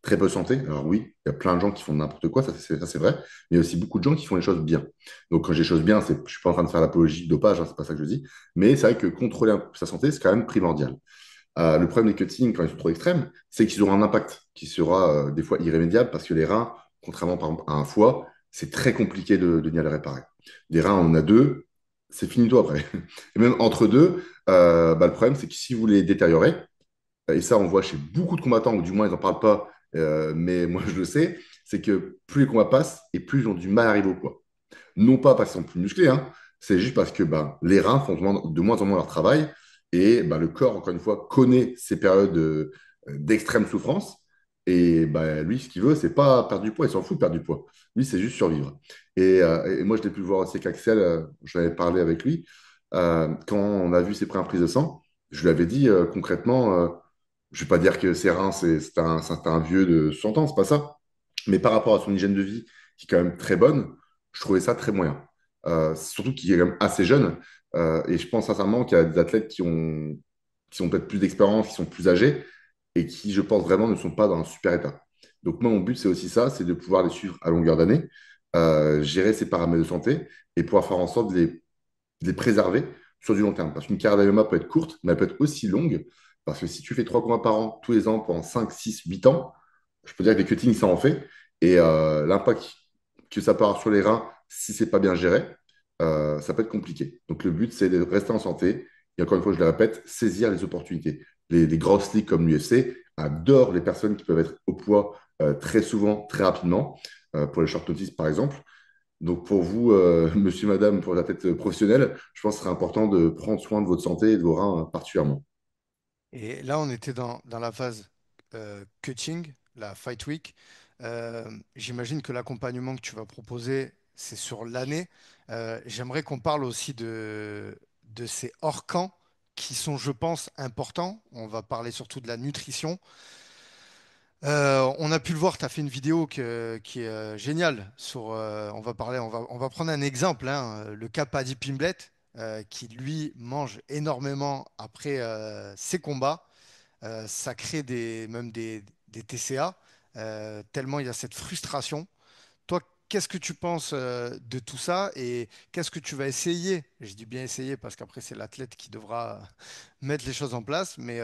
Speaker 2: très peu santé. Alors oui, il y a plein de gens qui font n'importe quoi, ça c'est vrai, mais il y a aussi beaucoup de gens qui font les choses bien. Donc quand j'ai des choses bien, je suis pas en train de faire l'apologie du dopage, hein, c'est pas ça que je dis, mais c'est vrai que contrôler un peu sa santé, c'est quand même primordial. Le problème des cuttings, quand ils sont trop extrêmes, c'est qu'ils auront un impact qui sera des fois irrémédiable parce que les reins, contrairement par exemple à un foie, c'est très compliqué de venir les réparer. Des reins, on en a deux, c'est finito après. Et même entre deux, le problème, c'est que si vous les détériorez, et ça on voit chez beaucoup de combattants, ou du moins ils n'en parlent pas, mais moi je le sais, c'est que plus les combats passent et plus ils ont du mal à arriver au poids. Non pas parce qu'ils sont plus musclés, hein, c'est juste parce que les reins font de moins en moins leur travail et le corps, encore une fois, connaît ces périodes d'extrême souffrance. Et lui, ce qu'il veut, c'est pas perdre du poids, il s'en fout de perdre du poids. Lui, c'est juste survivre. Et moi, je l'ai pu le voir aussi avec Axel, j'en avais parlé avec lui. Quand on a vu ses premières prises de sang, je lui avais dit concrètement, je ne vais pas dire que ses reins, c'est un vieux de 100 ans, c'est pas ça. Mais par rapport à son hygiène de vie, qui est quand même très bonne, je trouvais ça très moyen. Surtout qu'il est quand même assez jeune. Et je pense sincèrement qu'il y a des athlètes qui ont peut-être plus d'expérience, qui sont plus âgés, et qui, je pense vraiment, ne sont pas dans un super état. Donc moi, mon but, c'est aussi ça, c'est de pouvoir les suivre à longueur d'année, gérer ces paramètres de santé, et pouvoir faire en sorte de les préserver sur du long terme. Parce qu'une carrière d'AMA peut être courte, mais elle peut être aussi longue. Parce que si tu fais 3 combats par an, tous les ans, pendant 5, 6, 8 ans, je peux dire que les cuttings, ça en fait. Et l'impact que ça peut avoir sur les reins, si c'est pas bien géré, ça peut être compliqué. Donc le but, c'est de rester en santé. Et encore une fois, je le répète, saisir les opportunités. Les grosses ligues comme l'UFC adorent les personnes qui peuvent être au poids très souvent, très rapidement, pour les short notice par exemple. Donc pour vous, monsieur, madame, pour la tête professionnelle, je pense que ce serait important de prendre soin de votre santé et de vos reins particulièrement.
Speaker 1: Et là, on était dans la phase cutting, la Fight Week. J'imagine que l'accompagnement que tu vas proposer, c'est sur l'année. J'aimerais qu'on parle aussi de ces hors-camps qui sont, je pense, importants. On va parler surtout de la nutrition. On a pu le voir, tu as fait une vidéo qui est géniale on va prendre un exemple, hein, le cas Paddy Pimblett, qui lui mange énormément après ses combats. Ça crée même des TCA, tellement il y a cette frustration. Toi, qu'est-ce que tu penses de tout ça et qu'est-ce que tu vas essayer? Je dis bien essayer parce qu'après, c'est l'athlète qui devra mettre les choses en place, mais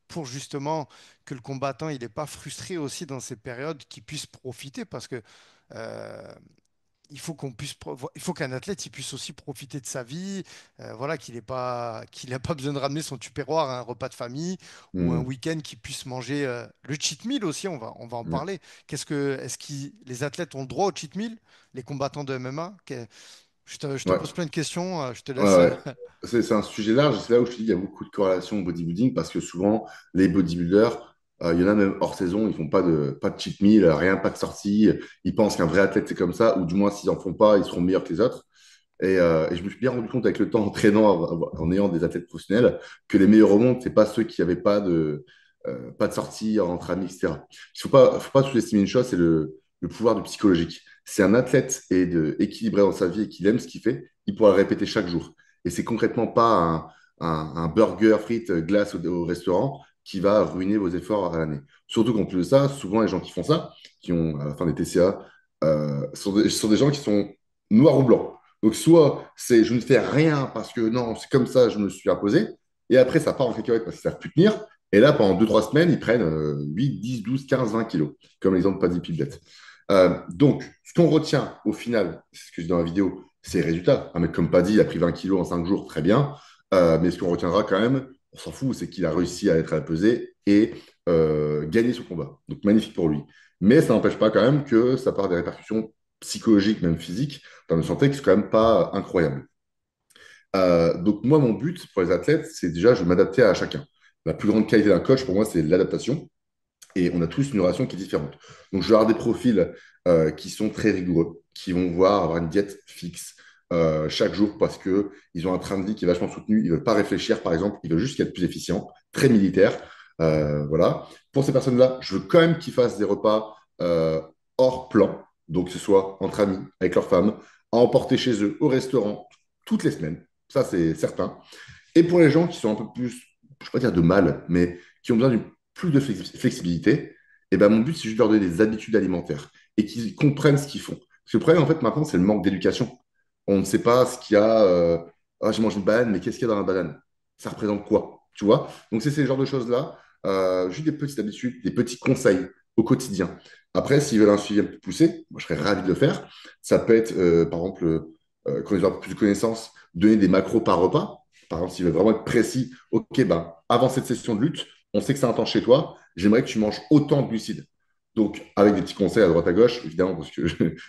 Speaker 1: pour justement que le combattant, il n'est pas frustré aussi dans ces périodes, qu'il puisse profiter parce que euh, il faut qu'un athlète il puisse aussi profiter de sa vie, voilà, qu'il n'a pas besoin de ramener son tupperware à un repas de famille ou un
Speaker 2: Hmm.
Speaker 1: week-end qu'il puisse manger le cheat meal aussi. On va en
Speaker 2: Ouais.
Speaker 1: parler. Est-ce que les athlètes ont le droit au cheat meal, les combattants de MMA? Je te
Speaker 2: Ouais.
Speaker 1: pose plein de questions, je te
Speaker 2: Ouais,
Speaker 1: laisse.
Speaker 2: ouais. C'est un sujet large, et c'est là où je te dis qu'il y a beaucoup de corrélations au bodybuilding parce que souvent, les bodybuilders, Il y en a même hors saison, ils font pas de cheat meal, rien, pas de sortie. Ils pensent qu'un vrai athlète, c'est comme ça, ou du moins, s'ils en font pas, ils seront meilleurs que les autres. Et je me suis bien rendu compte avec le temps, en ayant des athlètes professionnels, que les meilleurs au monde, c'est pas ceux qui n'avaient pas de sortie entre amis, etc. Faut pas sous-estimer une chose, c'est le pouvoir du psychologique. Si un athlète est équilibré dans sa vie et qu'il aime ce qu'il fait, il pourra le répéter chaque jour. Et c'est concrètement pas un burger, frites, glace au restaurant qui va ruiner vos efforts à l'année. Surtout qu'en plus de ça, souvent les gens qui font ça, qui ont à la fin des TCA, sont des gens qui sont noirs ou blancs. Donc, soit c'est je ne fais rien parce que non, c'est comme ça, je me suis imposé. Et après, ça part en cacahuète parce qu'ils ne savent plus tenir. Et là, pendant 2 3 semaines, ils prennent 8, 10, 12, 15, 20 kilos, comme l'exemple de Paddy Pimblett. Donc, ce qu'on retient au final, c'est ce que je dis dans la vidéo, c'est les résultats. Un mec comme Paddy, il a pris 20 kilos en 5 jours, très bien. Mais ce qu'on retiendra quand même, on s'en fout, c'est qu'il a réussi à être à la pesée et gagner son combat. Donc, magnifique pour lui. Mais ça n'empêche pas quand même que ça part des répercussions psychologiques, même physiques, dans le santé qui sont quand même pas incroyables. Donc moi, mon but pour les athlètes, c'est déjà, je vais m'adapter à chacun. La plus grande qualité d'un coach, pour moi, c'est l'adaptation. Et on a tous une relation qui est différente. Donc je vais avoir des profils qui sont très rigoureux, qui vont voir avoir une diète fixe chaque jour parce que ils ont un train de vie qui est vachement soutenu. Ils ne veulent pas réfléchir, par exemple. Ils veulent juste être plus efficients, très militaires. Voilà. Pour ces personnes-là, je veux quand même qu'ils fassent des repas hors plan. Donc, que ce soit entre amis, avec leur femme, à emporter chez eux, au restaurant, toutes les semaines. Ça, c'est certain. Et pour les gens qui sont un peu plus, je ne vais pas dire de mal, mais qui ont besoin d'une plus de flexibilité, et ben mon but, c'est juste de leur donner des habitudes alimentaires et qu'ils comprennent ce qu'ils font. Parce que le problème, en fait, maintenant, c'est le manque d'éducation. On ne sait pas ce qu'il y a. Ah, j'ai mangé une banane, mais qu'est-ce qu'il y a dans la banane? Ça représente quoi? Tu vois? Donc, c'est ces genres de choses-là. Juste des petites habitudes, des petits conseils au quotidien. Après, s'ils veulent un suivi un peu plus poussé, moi, je serais ravi de le faire. Ça peut être, par exemple, quand ils ont un peu plus de connaissances, donner des macros par repas. Par exemple, s'ils veulent vraiment être précis, OK, ben, avant cette session de lutte, on sait que c'est intense chez toi, j'aimerais que tu manges autant de glucides. Donc, avec des petits conseils à droite à gauche, évidemment, parce que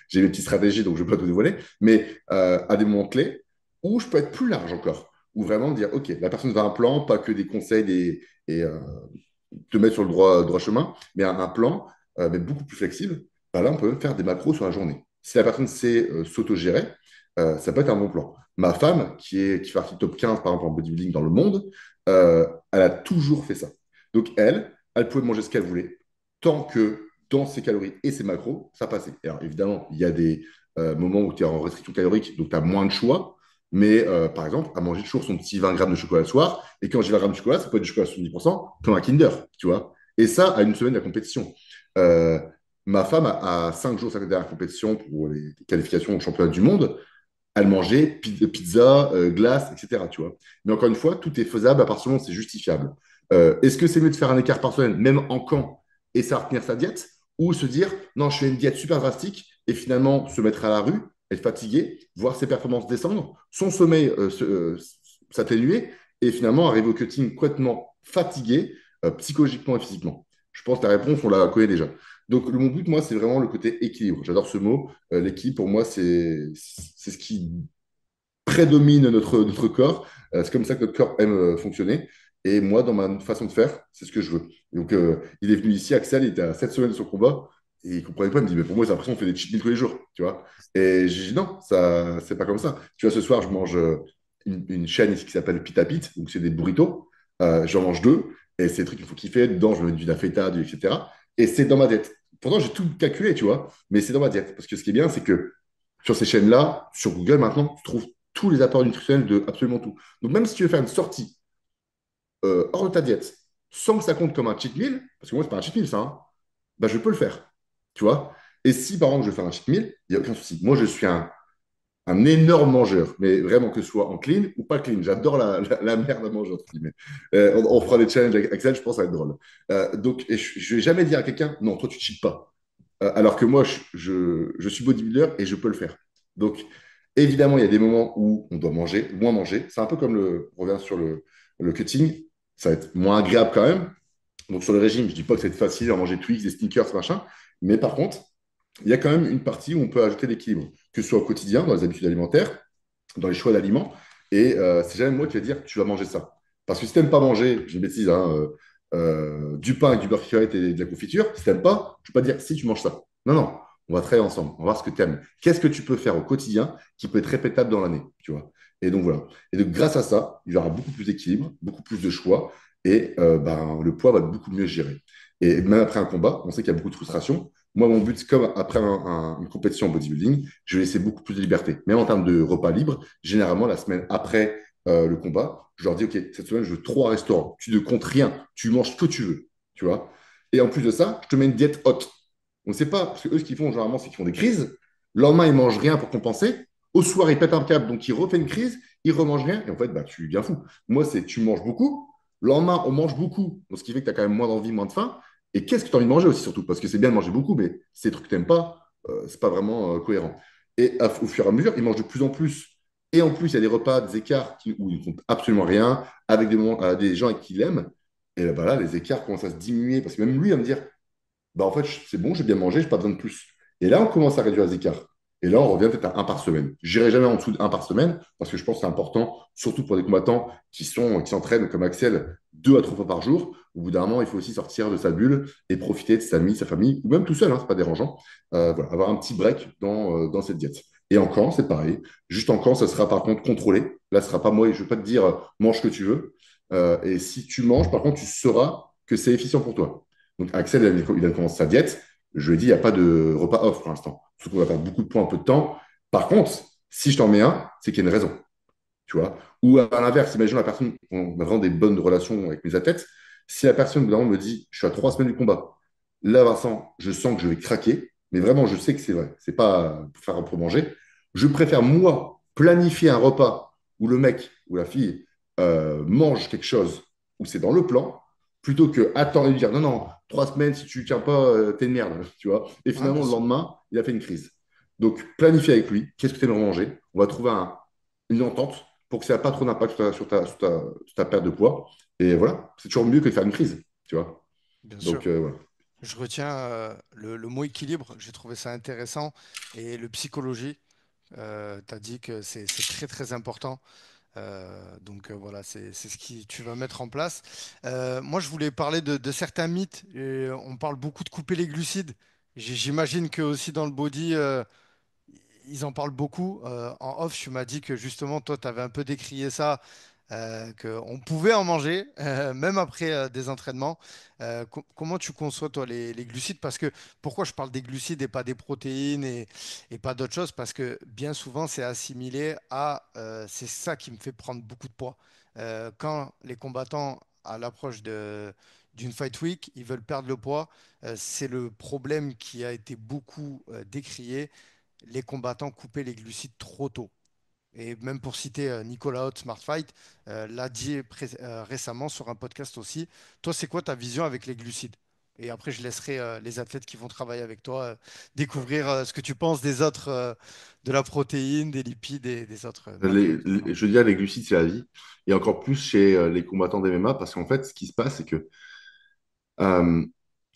Speaker 2: j'ai mes petites stratégies, donc je ne peux pas tout dévoiler, mais à des moments clés, où je peux être plus large encore, où vraiment dire, OK, la personne va un plan, pas que des conseils et te mettre sur le droit chemin, mais un plan, mais beaucoup plus flexible. Bah là, on peut même faire des macros sur la journée. Si la personne sait s'autogérer, ça peut être un bon plan. Ma femme, qui fait partie du top 15, par exemple, en bodybuilding dans le monde, elle a toujours fait ça. Donc, elle pouvait manger ce qu'elle voulait, tant que dans ses calories et ses macros, ça passait. Alors, évidemment, il y a des moments où tu es en restriction calorique, donc tu as moins de choix. Mais par exemple, à manger toujours son petit 20 grammes de chocolat le soir. Et quand je dis 20 grammes de chocolat, ça peut être du chocolat à 70%, comme un Kinder, tu vois. Et ça, à une semaine de la compétition. Euh, Ma femme, à 5 jours de sa dernière compétition pour les qualifications au championnat du monde, elle mangeait pizza, glace, etc. Tu vois. Mais encore une fois, tout est faisable à partir du moment où c'est justifiable. Est-ce que c'est mieux de faire un écart par semaine, même en camp, et ça retenir sa diète, ou se dire, non, je fais une diète super drastique, et finalement se mettre à la rue, être fatigué, voir ses performances descendre, son sommeil s'atténuer, et finalement arriver au cutting complètement fatigué, psychologiquement et physiquement. Je pense que la réponse, on la connaît déjà. Donc, mon but, moi, c'est vraiment le côté équilibre. J'adore ce mot. L'équilibre, pour moi, c'est ce qui prédomine notre corps. C'est comme ça que notre corps aime fonctionner. Et moi, dans ma façon de faire, c'est ce que je veux. Donc, il est venu ici, Axel, il était à 7 semaines de son combat. Et il comprenait pas, il me dit, mais pour moi, j'ai l'impression qu'on fait des cheat meals tous les jours, tu vois. Et j'ai dit, non, ça, c'est pas comme ça. Tu vois, ce soir, je mange une chaîne ici qui s'appelle Pita Pit, donc c'est des burritos. J'en mange deux, et c'est des trucs qu'il faut kiffer. Dedans, je mets du feta, etc. Et c'est dans ma diète. Pourtant, j'ai tout calculé, tu vois, mais c'est dans ma diète. Parce que ce qui est bien, c'est que sur ces chaînes-là, sur Google maintenant, tu trouves tous les apports nutritionnels de absolument tout. Donc, même si tu veux faire une sortie hors de ta diète, sans que ça compte comme un cheat meal, parce que moi, c'est pas un cheat meal, ça, hein, bah, je peux le faire. Tu vois. Et si, par exemple, je veux faire un cheat meal, il n'y a aucun souci. Moi, je suis un énorme mangeur, mais vraiment que ce soit en clean ou pas clean. J'adore la merde à manger, entre guillemets. On fera des challenges avec Axel, je pense que ça va être drôle. Donc, et je ne vais jamais dire à quelqu'un, non, toi, tu ne cheats pas. Alors que moi, je suis bodybuilder et je peux le faire. Donc, évidemment, il y a des moments où on doit manger, moins manger. C'est un peu comme on revient sur le cutting. Ça va être moins agréable quand même. Donc, sur le régime, je ne dis pas que c'est facile à manger Twix, des sneakers, machin. Mais par contre, il y a quand même une partie où on peut ajouter l'équilibre, que ce soit au quotidien, dans les habitudes alimentaires, dans les choix d'aliments. Et c'est jamais moi qui vais dire tu vas manger ça. Parce que si tu n'aimes pas manger, j'ai une bêtise, hein, du pain avec du beurre cacahuète et de la confiture. Si t'aimes pas, je peux pas dire si tu manges ça. Non, non, on va travailler ensemble. On va voir ce que tu aimes. Qu'est-ce que tu peux faire au quotidien qui peut être répétable dans l'année, tu vois? Et donc voilà. Et donc grâce à ça, il y aura beaucoup plus d'équilibre, beaucoup plus de choix et ben, le poids va être beaucoup mieux géré. Et même après un combat, on sait qu'il y a beaucoup de frustration. Moi, mon but, c'est comme après une compétition en bodybuilding, je vais laisser beaucoup plus de liberté. Même en termes de repas libres, généralement, la semaine après le combat, je leur dis, OK, cette semaine, je veux 3 restaurants. Tu ne comptes rien. Tu manges ce que tu veux. Tu vois. Et en plus de ça, je te mets une diète haute. On ne sait pas, parce que eux, ce qu'ils font généralement, c'est qu'ils font des crises. Le lendemain, ils mangent rien pour compenser. Au soir, ils pètent un câble, donc ils refait une crise, ils remangent rien. Et en fait, bah, tu deviens fou. Moi, c'est tu manges beaucoup. Le lendemain, on mange beaucoup. Donc, ce qui fait que tu as quand même moins d'envie, moins de faim. Et qu'est-ce que tu as envie de manger aussi, surtout? Parce que c'est bien de manger beaucoup, mais ces trucs que tu n'aimes pas, c'est pas vraiment cohérent. Et au fur et à mesure, ils mangent de plus en plus. Et en plus, il y a des repas, des écarts où ils ne comptent absolument rien, avec des gens avec qui il aime. Et ben là, les écarts commencent à se diminuer. Parce que même lui, il va me dire, bah en fait, c'est bon, j'ai bien mangé, je n'ai pas besoin de plus. Et là, on commence à réduire les écarts. Et là, on revient peut-être à un par semaine. Je n'irai jamais en dessous d'un par semaine, parce que je pense que c'est important, surtout pour des combattants qui s'entraînent comme Axel 2 à 3 fois par jour. Au bout d'un moment, il faut aussi sortir de sa bulle et profiter de sa nuit, sa famille, ou même tout seul, hein, c'est pas dérangeant. Voilà, avoir un petit break dans cette diète. Et en camp, c'est pareil. Juste en camp, ça sera par contre contrôlé. Là, ce sera pas moi, je ne vais pas te dire mange ce que tu veux. Et si tu manges, par contre, tu sauras que c'est efficient pour toi. Donc Axel, il a commencé sa diète. Je lui ai dit, il n'y a pas de repas off pour l'instant. Surtout qu'on va perdre beaucoup de points en peu de temps. Par contre, si je t'en mets un, c'est qu'il y a une raison. Tu vois. Ou à l'inverse, imagine la personne, on a vraiment des bonnes relations avec mes athlètes. Si la personne, au bout d'un moment, me dit, je suis à 3 semaines du combat, là, Vincent, je sens que je vais craquer, mais vraiment, je sais que c'est vrai. C'est pas pour faire pour manger. Je préfère, moi, planifier un repas où le mec ou la fille mange quelque chose, où c'est dans le plan, plutôt que attendre et lui dire, non, non, 3 semaines, si tu ne tiens pas, t'es une merde, tu vois. Et
Speaker 1: Ouais, bien
Speaker 2: finalement, le
Speaker 1: sûr.
Speaker 2: lendemain, il a fait une crise. Donc, planifier avec lui, qu'est-ce que tu aimerais manger? On va trouver une entente pour que ça n'ait pas trop d'impact sur ta perte de poids. Et voilà, c'est toujours mieux que de faire une crise, tu vois.
Speaker 1: Bien sûr.
Speaker 2: Donc, voilà.
Speaker 1: Je retiens le mot équilibre, j'ai trouvé ça intéressant. Et le psychologie, tu as dit que c'est très très important. Voilà, c'est ce que tu vas mettre en place. Moi, je voulais parler de certains mythes. Et on parle beaucoup de couper les glucides. J'imagine que aussi dans le body, ils en parlent beaucoup. En off, tu m'as dit que justement, toi, tu avais un peu décrié ça, qu'on pouvait en manger, même après des entraînements. Comment tu conçois, toi, les glucides? Parce que pourquoi je parle des glucides et pas des protéines et pas d'autres choses? Parce que bien souvent, c'est assimilé à c'est ça qui me fait prendre beaucoup de poids. Quand les combattants, à l'approche d'une fight week, ils veulent perdre le poids, c'est le problème qui a été beaucoup décrié, les combattants coupaient les glucides trop tôt. Et même pour citer Nicolas Haute, Smart Fight, l'a dit récemment sur un podcast aussi. Toi, c'est quoi ta vision avec les glucides? Et après, je laisserai les athlètes qui vont travailler avec toi découvrir ce que tu penses des autres, de la protéine, des lipides et des autres macroéléments.
Speaker 2: Je veux dire, les glucides, c'est la vie. Et encore plus chez les combattants d'MMA, parce qu'en fait, ce qui se passe, c'est que euh,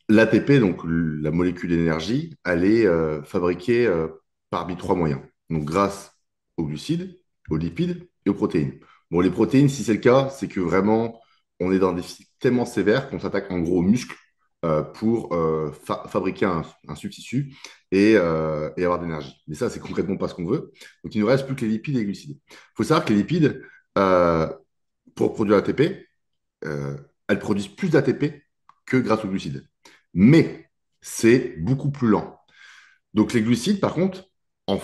Speaker 2: l'ATP, donc la molécule d'énergie, elle est fabriquée parmi 3 moyens. Donc, grâce aux glucides, aux lipides et aux protéines. Bon, les protéines, si c'est le cas, c'est que vraiment, on est dans un déficit tellement sévère qu'on s'attaque en gros aux muscles pour fabriquer un substitut et avoir de l'énergie. Mais ça, c'est concrètement pas ce qu'on veut. Donc, il ne nous reste plus que les lipides et les glucides. Il faut savoir que les lipides, euh, pour produire l'ATP, euh, elles produisent plus d'ATP que grâce aux glucides. Mais c'est beaucoup plus lent. Donc les glucides, par contre, en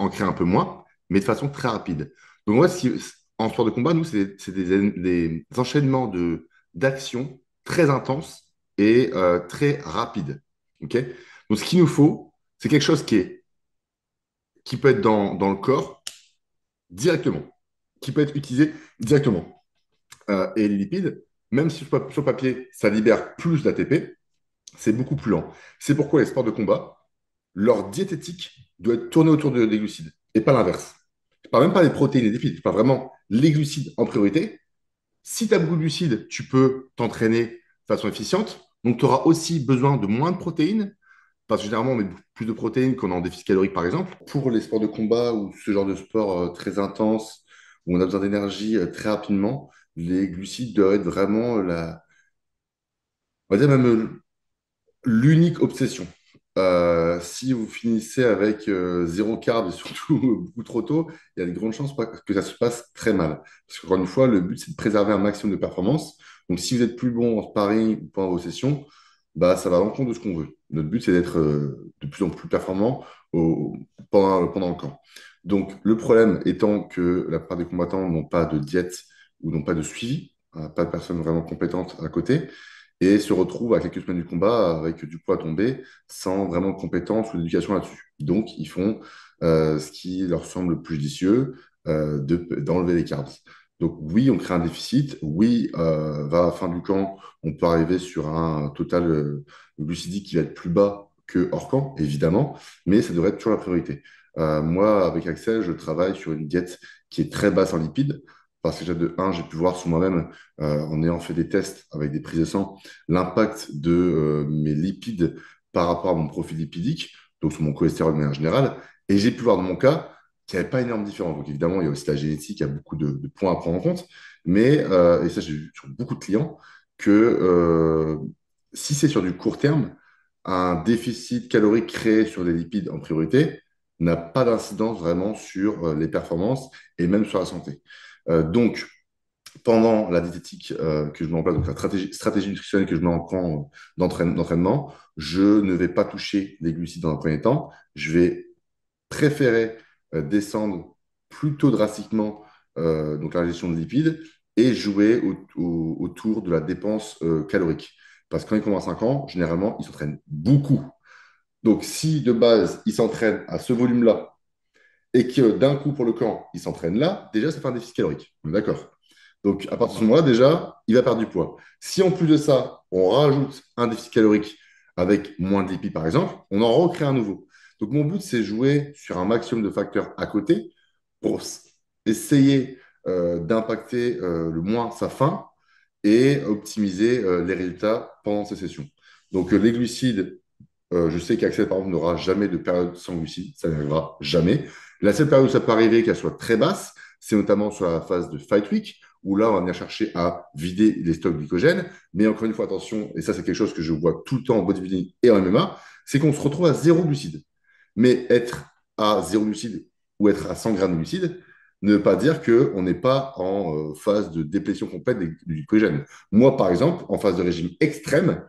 Speaker 2: créent un peu moins, mais de façon très rapide. Donc moi, en sport de combat, nous, c'est des enchaînements d'actions très intenses et très rapides. Ok. Donc ce qu'il nous faut, c'est quelque chose qui peut être dans le corps directement, qui peut être utilisé directement. Et les lipides, même si sur papier, ça libère plus d'ATP, c'est beaucoup plus lent. C'est pourquoi les sports de combat, leur diététique doit être tournée autour des glucides et pas l'inverse. Je ne parle même pas des protéines et des lipides, je parle vraiment les glucides en priorité. Si tu as beaucoup de glucides, tu peux t'entraîner de façon efficiente. Donc, tu auras aussi besoin de moins de protéines, parce que généralement, on met plus de protéines qu'on a en déficit calorique, par exemple. Pour les sports de combat ou ce genre de sport très intense, où on a besoin d'énergie très rapidement, les glucides doivent être vraiment On va dire même l'unique obsession. Si vous finissez avec zéro carb et surtout beaucoup trop tôt, il y a de grandes chances que ça se passe très mal. Parce qu'encore une fois, le but, c'est de préserver un maximum de performance. Donc, si vous êtes plus bon en sparring ou pendant vos sessions, bah, ça va à l'encontre de ce qu'on veut. Notre but, c'est d'être de plus en plus performant pendant le camp. Donc, le problème étant que la plupart des combattants n'ont pas de diète ou n'ont pas de suivi, pas de personnes vraiment compétentes à côté et se retrouvent à quelques semaines du combat avec du poids à tomber sans vraiment de compétences ou d'éducation là-dessus. Donc, ils font ce qui leur semble le plus judicieux, d'enlever les carbs. Donc, oui, on crée un déficit. Oui, vers la fin du camp, on peut arriver sur un total glucidique qui va être plus bas que hors camp, évidemment, mais ça devrait être toujours la priorité. Moi, avec Axel, je travaille sur une diète qui est très basse en lipides, parce que déjà de un, j'ai pu voir sur moi-même, en ayant fait des tests avec des prises de sang, l'impact de mes lipides par rapport à mon profil lipidique, donc sur mon cholestérol de manière générale. Et j'ai pu voir dans mon cas qu'il n'y avait pas énorme différence. Donc évidemment, il y a aussi la génétique, il y a beaucoup de points à prendre en compte. Mais, et ça j'ai vu sur beaucoup de clients, que si c'est sur du court terme, un déficit calorique créé sur des lipides en priorité n'a pas d'incidence vraiment sur les performances et même sur la santé. Donc, pendant la diététique que je mets en place, donc la stratégie nutritionnelle que je mets en camp d'entraînement, je ne vais pas toucher les glucides dans un premier temps. Je vais préférer descendre plutôt drastiquement donc la gestion de lipides et jouer autour de la dépense calorique. Parce que quand ils commencent 5 ans, généralement, ils s'entraînent beaucoup. Donc, si de base, ils s'entraînent à ce volume-là et que d'un coup, pour le camp, ils s'entraînent là, déjà, ça fait un déficit calorique. On est d'accord. Donc, à partir de ce moment-là, déjà, il va perdre du poids. Si en plus de ça, on rajoute un déficit calorique avec moins de lipides, par exemple, on en recrée un nouveau. Donc, mon but, c'est jouer sur un maximum de facteurs à côté pour essayer d'impacter le moins sa faim et optimiser les résultats pendant ces sessions. Donc, les glucides, je sais qu'Axel, par exemple, n'aura jamais de période sans glucides. Ça n'arrivera jamais. La seule période où ça peut arriver qu'elle soit très basse, c'est notamment sur la phase de Fight Week, où là, on va venir chercher à vider les stocks glycogène. Mais encore une fois, attention, et ça, c'est quelque chose que je vois tout le temps en bodybuilding et en MMA, c'est qu'on se retrouve à zéro glucide. Mais être à zéro glucide ou être à 100 grammes de glucides ne veut pas dire qu'on n'est pas en phase de déplétion complète du glycogène. Moi, par exemple, en phase de régime extrême,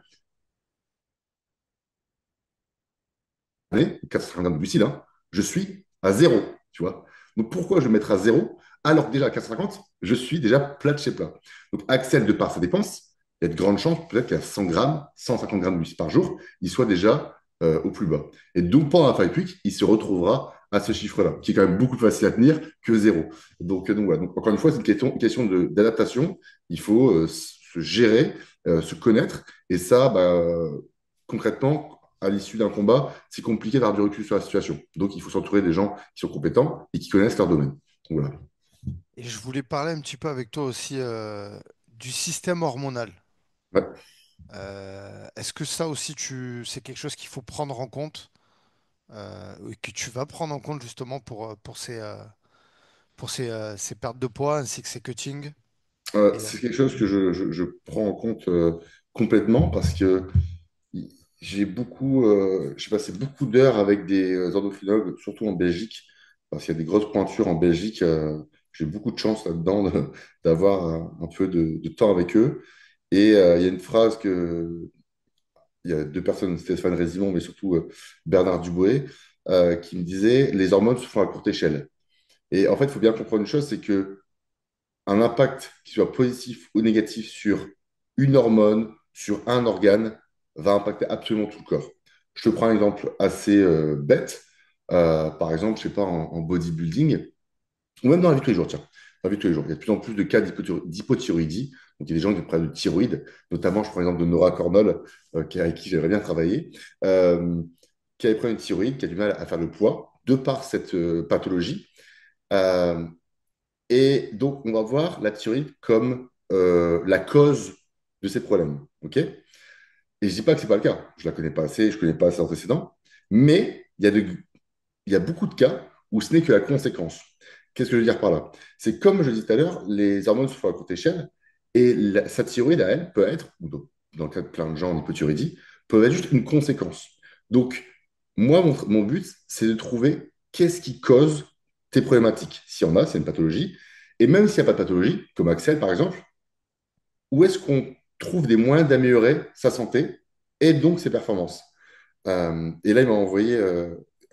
Speaker 2: 450 grammes de glucides, hein, je suis à zéro, tu vois. Donc pourquoi je vais mettre à zéro alors que déjà à 450, je suis déjà plat de chez plat. Donc Axel, de par sa dépense, il y a de grandes chances peut-être qu'à 100 grammes, 150 grammes de glucides par jour, il soit déjà au plus bas. Et donc pendant la Fight Week, il se retrouvera à ce chiffre-là, qui est quand même beaucoup plus facile à tenir que zéro. Donc, voilà. Donc encore une fois, c'est une question d'adaptation. Il faut se gérer, se connaître. Et ça, bah, concrètement, à l'issue d'un combat, c'est compliqué d'avoir du recul sur la situation. Donc, il faut s'entourer des gens qui sont compétents et qui connaissent leur domaine. Voilà.
Speaker 1: Et je voulais parler un petit peu avec toi aussi du système hormonal.
Speaker 2: Ouais.
Speaker 1: Est-ce que ça aussi, c'est quelque chose qu'il faut prendre en compte et que tu vas prendre en compte justement pour ces pertes de poids ainsi que ces cuttings? Et,
Speaker 2: C'est quelque chose que je prends en compte complètement parce que j'ai j'ai passé beaucoup d'heures avec des endocrinologues, surtout en Belgique, parce qu'il y a des grosses pointures en Belgique. J'ai beaucoup de chance là-dedans d'avoir un peu de temps avec eux. Et il y a une phrase il y a deux personnes, Stéphane Résimon, mais surtout Bernard Dubois, qui me disait, les hormones se font à courte échelle. Et en fait, il faut bien comprendre une chose, c'est que un impact qui soit positif ou négatif sur une hormone, sur un organe, va impacter absolument tout le corps. Je te prends un exemple assez bête. Par exemple, je sais pas, en bodybuilding, ou même dans la vie de tous les jours, tiens. Dans la vie de tous les jours, il y a de plus en plus de cas d'hypothyroïdie. Donc, il y a des gens qui ont des problèmes de thyroïde, notamment, je prends l'exemple de Nora Cornol, avec qui j'aimerais bien travailler, euh, qui a des problèmes de thyroïde, qui a du mal à faire le poids, de par cette pathologie. Euh, et donc, on va voir la thyroïde comme la cause de ces problèmes. OK? Et je ne dis pas que ce n'est pas le cas. Je ne la connais pas assez, je ne connais pas ses antécédents. Mais il y a beaucoup de cas où ce n'est que la conséquence. Qu'est-ce que je veux dire par là? C'est comme je disais tout à l'heure, les hormones se font à courte échelle et sa thyroïde à elle peut être, ou dans le cas de plein de gens en hypothyroïdie, peuvent être juste une conséquence. Donc, moi, mon but, c'est de trouver qu'est-ce qui cause tes problématiques. S'il y en a, c'est une pathologie. Et même s'il n'y a pas de pathologie, comme Axel par exemple, où est-ce qu'on trouve des moyens d'améliorer sa santé et donc ses performances? Et là, il m'a envoyé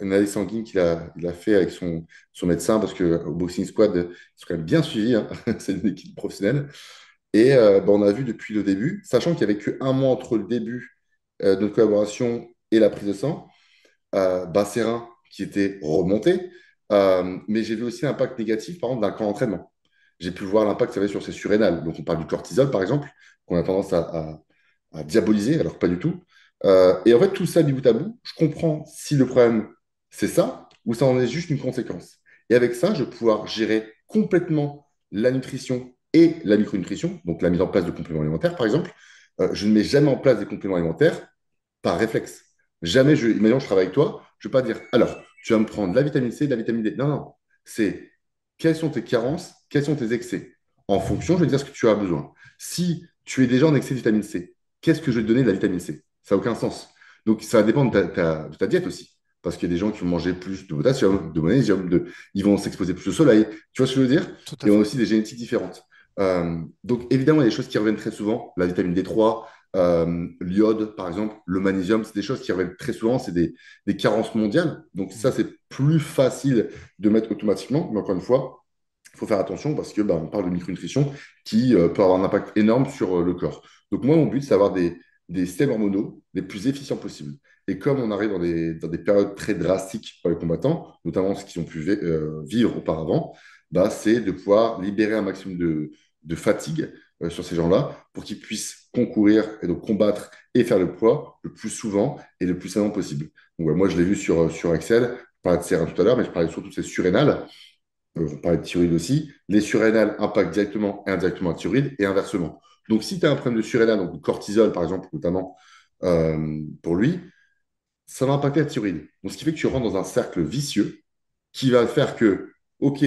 Speaker 2: une analyse sanguine il a fait avec son médecin parce qu'au Boxing Squad, ils sont quand même bien suivis, hein. C'est une équipe professionnelle. Et bah, on a vu depuis le début, sachant qu'il n'y avait qu'un mois entre le début de notre collaboration et la prise de sang, bah, ses reins qui étaient remontés. Mais j'ai vu aussi l'impact négatif, par exemple, d'un camp d'entraînement. J'ai pu voir l'impact que ça avait sur ses surrénales. Donc, on parle du cortisol, par exemple, qu'on a tendance à diaboliser, alors pas du tout. Et en fait, tout ça, mis bout à bout, je comprends si le problème, c'est ça, ou ça en est juste une conséquence. Et avec ça, je vais pouvoir gérer complètement la nutrition et la micronutrition, donc la mise en place de compléments alimentaires, par exemple. Je ne mets jamais en place des compléments alimentaires par réflexe. Jamais imaginons, je travaille avec toi, je ne vais pas dire, alors, tu vas me prendre de la vitamine C, de la vitamine D. Non, non. C'est quelles sont tes carences, quels sont tes excès. En fonction, je vais te dire ce que tu as besoin. Si tu es déjà en excès de vitamine C, qu'est-ce que je vais te donner de la vitamine C? Ça n'a aucun sens. Donc, ça va dépendre de ta diète aussi. Parce qu'il y a des gens qui vont manger plus de potassium, de magnésium, ils vont s'exposer plus au soleil. Tu vois ce que je veux dire?
Speaker 1: Tout à
Speaker 2: Et on a
Speaker 1: fait.
Speaker 2: aussi des génétiques différentes. Donc, évidemment, il y a des choses qui reviennent très souvent. La vitamine D3, l'iode, par exemple, le magnésium, c'est des choses qui reviennent très souvent, c'est des carences mondiales. Donc ça,
Speaker 1: Mhm.
Speaker 2: c'est plus facile de mettre automatiquement. Mais encore une fois, il faut faire attention parce que bah, on parle de micronutrition qui peut avoir un impact énorme sur le corps. Donc moi, mon but, c'est d'avoir des systèmes hormonaux les plus efficients possibles. Et comme on arrive dans des périodes très drastiques pour les combattants, notamment ceux qui ont pu vivre auparavant, bah, c'est de pouvoir libérer un maximum de fatigue sur ces gens-là pour qu'ils puissent concourir et donc combattre et faire le poids le plus souvent et le plus savant possible. Donc, ouais, moi, je l'ai vu sur Excel. Je parlais de sérin tout à l'heure, mais je parlais surtout de ces surrénales. On parlait de thyroïde aussi. Les surrénales impactent directement et indirectement la thyroïde et inversement. Donc, si tu as un problème de surrénal, donc de cortisol, par exemple, notamment pour lui, ça va impacter la thyroïde. Donc, ce qui fait que tu rentres dans un cercle vicieux qui va faire que, OK,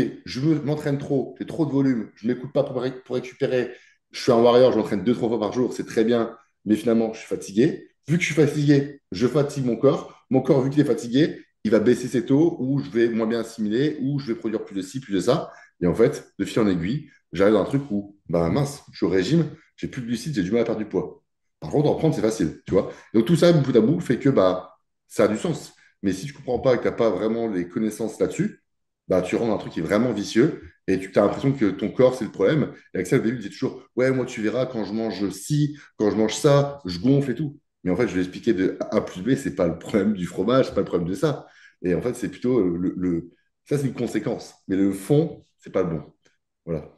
Speaker 2: m'entraîne trop, j'ai trop de volume, je ne m'écoute pas pour récupérer, je suis un warrior, je m'entraîne deux, trois fois par jour, c'est très bien, mais finalement, je suis fatigué. Vu que je suis fatigué, je fatigue mon corps. Mon corps, vu qu'il est fatigué, il va baisser ses taux, ou je vais moins bien assimiler, ou je vais produire plus de ci, plus de ça. Et en fait, de fil en aiguille, j'arrive dans un truc où, bah mince, je suis au régime, j'ai plus de glucides, j'ai du mal à perdre du poids. Par contre, en prendre, c'est facile, tu vois. Donc tout ça, bout à bout, fait que bah, ça a du sens. Mais si tu comprends pas et que tu n'as pas vraiment les connaissances là-dessus, bah, tu rentres dans un truc qui est vraiment vicieux et tu as l'impression que ton corps, c'est le problème. Et Axel, au début, il disait toujours, ouais, moi, tu verras, quand je mange ci, quand je mange ça, je gonfle et tout. Mais en fait, je vais expliquer de A plus B, c'est pas le problème du fromage, c'est pas le problème de ça. Et en fait, c'est plutôt ça, c'est une conséquence. Mais le fond, c'est pas le bon. Voilà.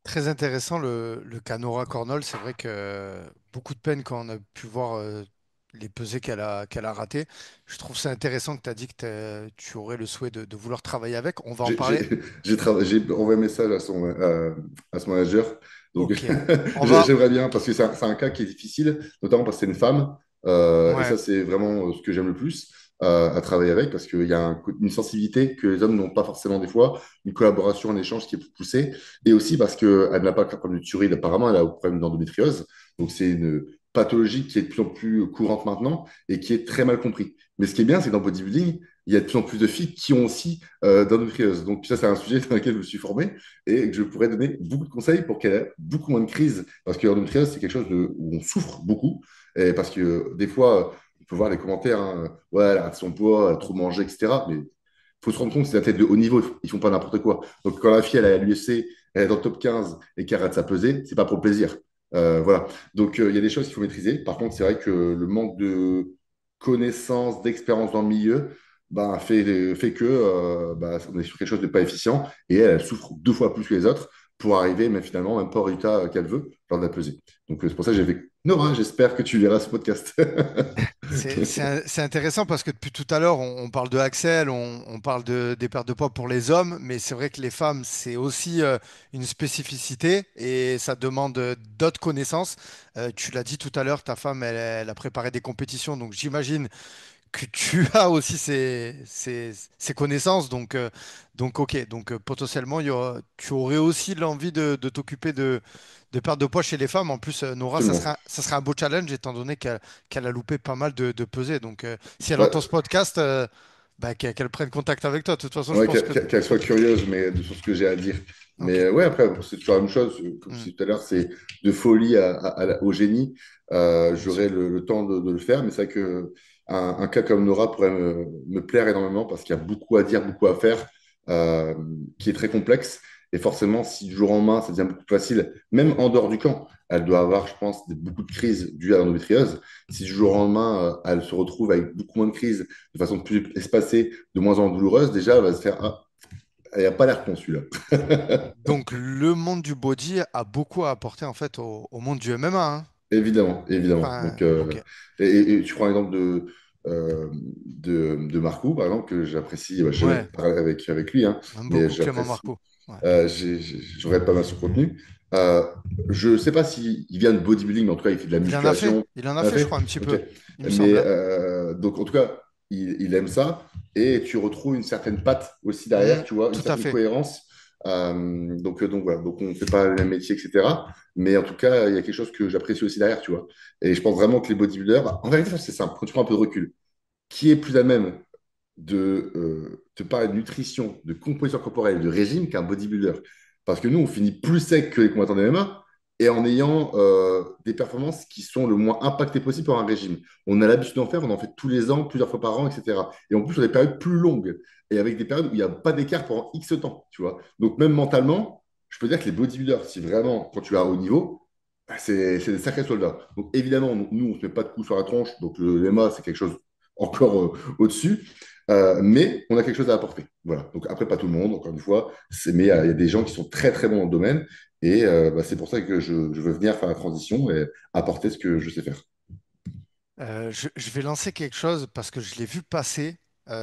Speaker 1: Très intéressant le cas Nora Cornol. C'est vrai que beaucoup de peine quand on a pu voir les pesées qu'elle a ratées. Je trouve ça intéressant que tu as dit que tu aurais le souhait de vouloir travailler avec. On va en
Speaker 2: J'ai j'ai-
Speaker 1: parler.
Speaker 2: j'ai envoyé un message à son manager. Donc,
Speaker 1: Ok. On va.
Speaker 2: j'aimerais bien, parce que c'est un cas qui est difficile, notamment parce que c'est une femme. Et
Speaker 1: Ouais.
Speaker 2: ça, c'est vraiment ce que j'aime le plus à travailler avec, parce qu'il y a une sensibilité que les hommes n'ont pas forcément des fois, une collaboration, un échange qui est plus poussé. Et aussi parce qu'elle n'a pas qu'un problème de thyroïde, apparemment, elle a un problème d'endométriose. Donc, c'est une pathologie qui est de plus en plus courante maintenant et qui est très mal compris. Mais ce qui est bien, c'est que dans le bodybuilding, il y a de plus en plus de filles qui ont aussi d'endométriose. Donc ça, c'est un sujet dans lequel je me suis formé et que je pourrais donner beaucoup de conseils pour qu'elle ait beaucoup moins de crises. Parce que l'endométriose, c'est quelque chose où on souffre beaucoup. Et parce que des fois, on peut voir les commentaires, hein, ouais, elle arrête son poids, elle a trop mangé, etc. Mais il faut se rendre compte que c'est un athlète de haut niveau, ils font pas n'importe quoi. Donc quand la fille, elle est à l'UFC, elle est dans le top 15 et qu'elle arrête sa pesée, c'est pas pour le plaisir. Voilà. Donc il y a des choses qu'il faut maîtriser. Par contre, c'est vrai que le manque de connaissances, d'expérience dans le milieu, bah, fait que bah, on est sur quelque chose de pas efficient et elle souffre deux fois plus que les autres pour arriver, mais finalement, même pas au résultat qu'elle veut lors de la pesée. Donc, c'est pour ça que j'ai fait Nora, j'espère que tu verras ce podcast.
Speaker 1: C'est intéressant parce que depuis tout à l'heure, on parle de Axel, on parle des pertes de poids pour les hommes, mais c'est vrai que les femmes, c'est aussi une spécificité et ça demande d'autres connaissances. Tu l'as dit tout à l'heure, ta femme, elle a préparé des compétitions, donc j'imagine que tu as aussi ces connaissances. Donc ok. Donc potentiellement, tu aurais aussi l'envie de t'occuper de perte de poids chez les femmes. En plus, Nora,
Speaker 2: Absolument.
Speaker 1: ça sera un beau challenge étant donné qu'elle a loupé pas mal de pesées. Donc si elle entend ce
Speaker 2: Bah,
Speaker 1: podcast, bah, qu'elle prenne contact avec toi. De toute façon, je
Speaker 2: ouais,
Speaker 1: pense que...
Speaker 2: qu'elle soit curieuse sur ce que j'ai à dire. Mais
Speaker 1: Ok.
Speaker 2: ouais, après, c'est toujours la même chose. Comme je
Speaker 1: Hmm,
Speaker 2: disais tout à l'heure, c'est de folie au génie.
Speaker 1: bien sûr.
Speaker 2: J'aurai le temps de le faire, mais c'est vrai que un cas comme Nora pourrait me plaire énormément parce qu'il y a beaucoup à dire, beaucoup à faire, euh, qui est très complexe. Et forcément, si du jour au lendemain, ça devient beaucoup plus facile, même en dehors du camp, elle doit avoir, je pense, beaucoup de crises dues à l'endométriose. Si du jour au lendemain, elle se retrouve avec beaucoup moins de crises, de façon plus espacée, de moins en moins douloureuse, déjà, elle va se faire, ah, il n'a pas l'air con celui-là.
Speaker 1: Donc le monde du body a beaucoup à apporter en fait au monde du MMA, hein.
Speaker 2: Évidemment, évidemment.
Speaker 1: Enfin,
Speaker 2: Donc,
Speaker 1: ok.
Speaker 2: et tu prends l'exemple de Marco, par exemple, que j'apprécie, je
Speaker 1: Ouais,
Speaker 2: parle avec lui, hein,
Speaker 1: on aime
Speaker 2: mais
Speaker 1: beaucoup Clément
Speaker 2: j'apprécie,
Speaker 1: Marco. Ouais.
Speaker 2: je regarde pas mal son contenu. Je ne sais pas s'il vient de bodybuilding, mais en tout cas, il fait de la
Speaker 1: Il en a fait.
Speaker 2: musculation.
Speaker 1: Il en a
Speaker 2: Il en a
Speaker 1: fait, je
Speaker 2: fait?
Speaker 1: crois, un petit
Speaker 2: Ok.
Speaker 1: peu. Il me semble,
Speaker 2: Mais
Speaker 1: hein.
Speaker 2: donc, en tout cas, il aime ça. Et tu retrouves une certaine patte aussi derrière,
Speaker 1: Hmm,
Speaker 2: tu vois, une
Speaker 1: tout à
Speaker 2: certaine
Speaker 1: fait.
Speaker 2: cohérence. Donc voilà, donc on ne fait pas le même métier, etc. Mais en tout cas, il y a quelque chose que j'apprécie aussi derrière, tu vois. Et je pense vraiment que les bodybuilders, en vérité, c'est simple, quand tu prends un peu de recul, qui est plus à même de te parler de nutrition, de composition corporelle, de régime qu'un bodybuilder. Parce que nous, on finit plus sec que les combattants de MMA et en ayant des performances qui sont le moins impactées possible par un régime. On a l'habitude d'en faire, on en fait tous les ans, plusieurs fois par an, etc. Et en plus, sur des périodes plus longues et avec des périodes où il n'y a pas d'écart pendant X temps, tu vois. Donc même mentalement, je peux dire que les bodybuilders, si vraiment, quand tu es à haut niveau, bah, c'est des sacrés soldats. Donc évidemment, nous, on ne se met pas de coups sur la tronche, donc le MMA, c'est quelque chose encore au-dessus. Mais on a quelque chose à apporter. Voilà. Donc après, pas tout le monde, encore une fois, mais il y a des gens qui sont très très bons dans le domaine. Et bah, c'est pour ça que je veux venir faire la transition et apporter ce que je sais faire.
Speaker 1: Je vais lancer quelque chose parce que je l'ai vu passer.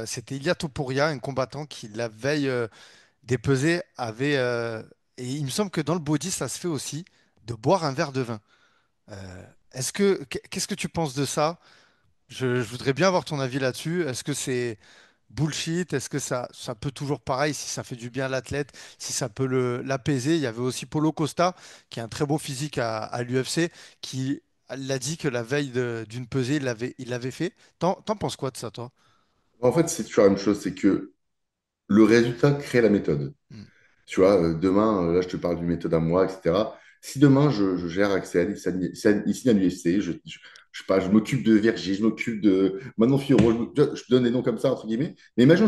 Speaker 1: C'était Ilia Topuria, un combattant qui, la veille des pesées, avait. Et il me semble que dans le body, ça se fait aussi, de boire un verre de vin. Qu'est-ce que tu penses de ça? Je voudrais bien avoir ton avis là-dessus. Est-ce que c'est bullshit? Est-ce que ça peut toujours pareil, si ça fait du bien à l'athlète, si ça peut l'apaiser? Il y avait aussi Paulo Costa, qui a un très beau physique à l'UFC, qui l'a dit que la veille d'une pesée, il l'avait fait. T'en penses quoi de ça, toi?
Speaker 2: En fait, c'est toujours la même chose, c'est que le résultat crée la méthode.
Speaker 1: Hmm.
Speaker 2: Tu vois, demain, là, je te parle d'une méthode à moi, etc. Si demain, je gère Axel, il signe à l'UFC, je sais pas, je m'occupe de Virgile, je m'occupe de Manon Fiorot, je donne des noms comme ça, entre guillemets. Mais imagine,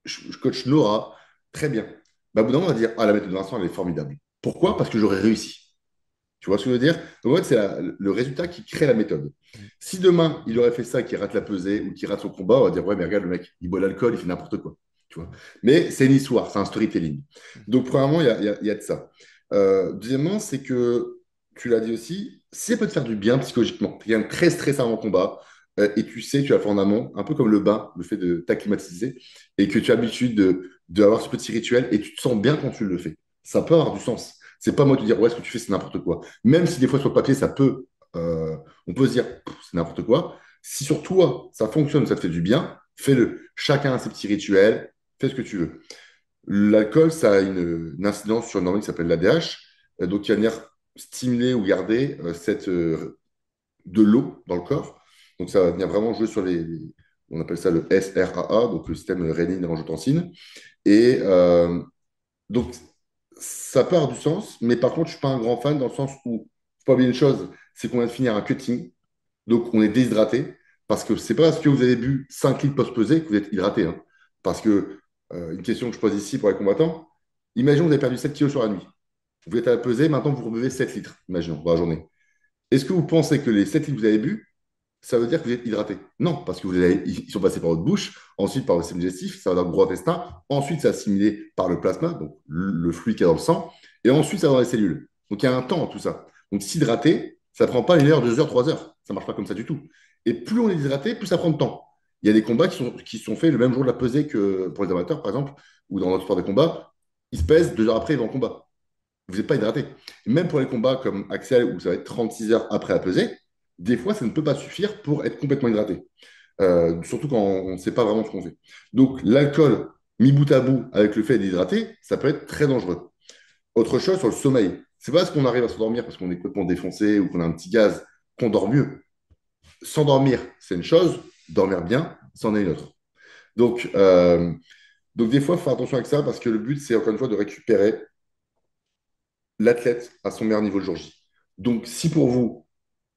Speaker 2: je coach Nora, très bien. Bah, au bout d'un moment, on va dire, ah, la méthode de Vincent, elle est formidable. Pourquoi? Parce que j'aurais réussi. Tu vois ce que je veux dire? Donc, en fait, c'est le résultat qui crée la méthode.
Speaker 1: Hmm.
Speaker 2: Si demain, il aurait fait ça, qu'il rate la pesée ou qu'il rate son combat, on va dire, ouais, mais regarde, le mec, il boit l'alcool, il fait n'importe quoi. Tu vois? Mais c'est une histoire, c'est un storytelling.
Speaker 1: Hmm.
Speaker 2: Donc, premièrement, il y a de ça. Deuxièmement, c'est que, tu l'as dit aussi, si ça peut te faire du bien psychologiquement, tu es quelqu'un de très stressé avant le combat, et tu sais, tu as fait en amont, un peu comme le bain, le fait de t'acclimatiser, et que tu as l'habitude d'avoir ce petit rituel, et tu te sens bien quand tu le fais. Ça peut avoir du sens. C'est pas moi de te dire, ouais, ce que tu fais, c'est n'importe quoi. Même si des fois sur le papier, on peut se dire, c'est n'importe quoi. Si sur toi, ça fonctionne, ça te fait du bien, fais-le. Chacun a ses petits rituels, fais ce que tu veux. L'alcool, ça a une incidence sur une hormone qui s'appelle l'ADH, donc qui va venir stimuler ou garder de l'eau dans le corps. Donc ça va venir vraiment jouer sur on appelle ça le SRAA, donc le système rénine-angiotensin. Et donc, ça part du sens, mais par contre, je ne suis pas un grand fan dans le sens où, faut pas oublier une chose, c'est qu'on vient de finir un cutting, donc on est déshydraté, parce que c'est pas parce que vous avez bu 5 litres post-pesé que vous êtes hydraté, hein. Parce que, une question que je pose ici pour les combattants, imaginons que vous avez perdu 7 kilos sur la nuit. Vous êtes à la pesée, maintenant vous rebuvez 7 litres, imaginons, dans la journée. Est-ce que vous pensez que les 7 litres que vous avez bu, ça veut dire que vous êtes hydraté? Non, parce que ils sont passés par votre bouche, ensuite par votre système digestif, ça va dans le gros intestin, ensuite c'est assimilé par le plasma, donc le fluide qu'il y a dans le sang, et ensuite ça va dans les cellules. Donc il y a un temps en tout ça. Donc s'hydrater, ça ne prend pas 1 heure, 2 heures, 3 heures. Ça ne marche pas comme ça du tout. Et plus on est hydraté, plus ça prend de temps. Il y a des combats qui sont faits le même jour de la pesée que pour les amateurs, par exemple, ou dans notre sport de combat, ils se pèsent 2 heures après, ils vont en combat. Vous n'êtes pas hydraté. Et même pour les combats comme Axel, où ça va être 36 heures après la pesée, des fois, ça ne peut pas suffire pour être complètement hydraté. surtout quand on ne sait pas vraiment ce qu'on fait. Donc, l'alcool mis bout à bout avec le fait d'hydrater, ça peut être très dangereux. Autre chose sur le sommeil. C'est pas parce qu'on arrive à s'endormir parce qu'on est complètement défoncé ou qu'on a un petit gaz qu'on dort mieux. S'endormir, c'est une chose. Dormir bien, c'en est une autre. Donc, euh, donc des fois, il faut faire attention avec ça parce que le but, c'est encore une fois de récupérer l'athlète à son meilleur niveau le jour J. Donc, si pour vous,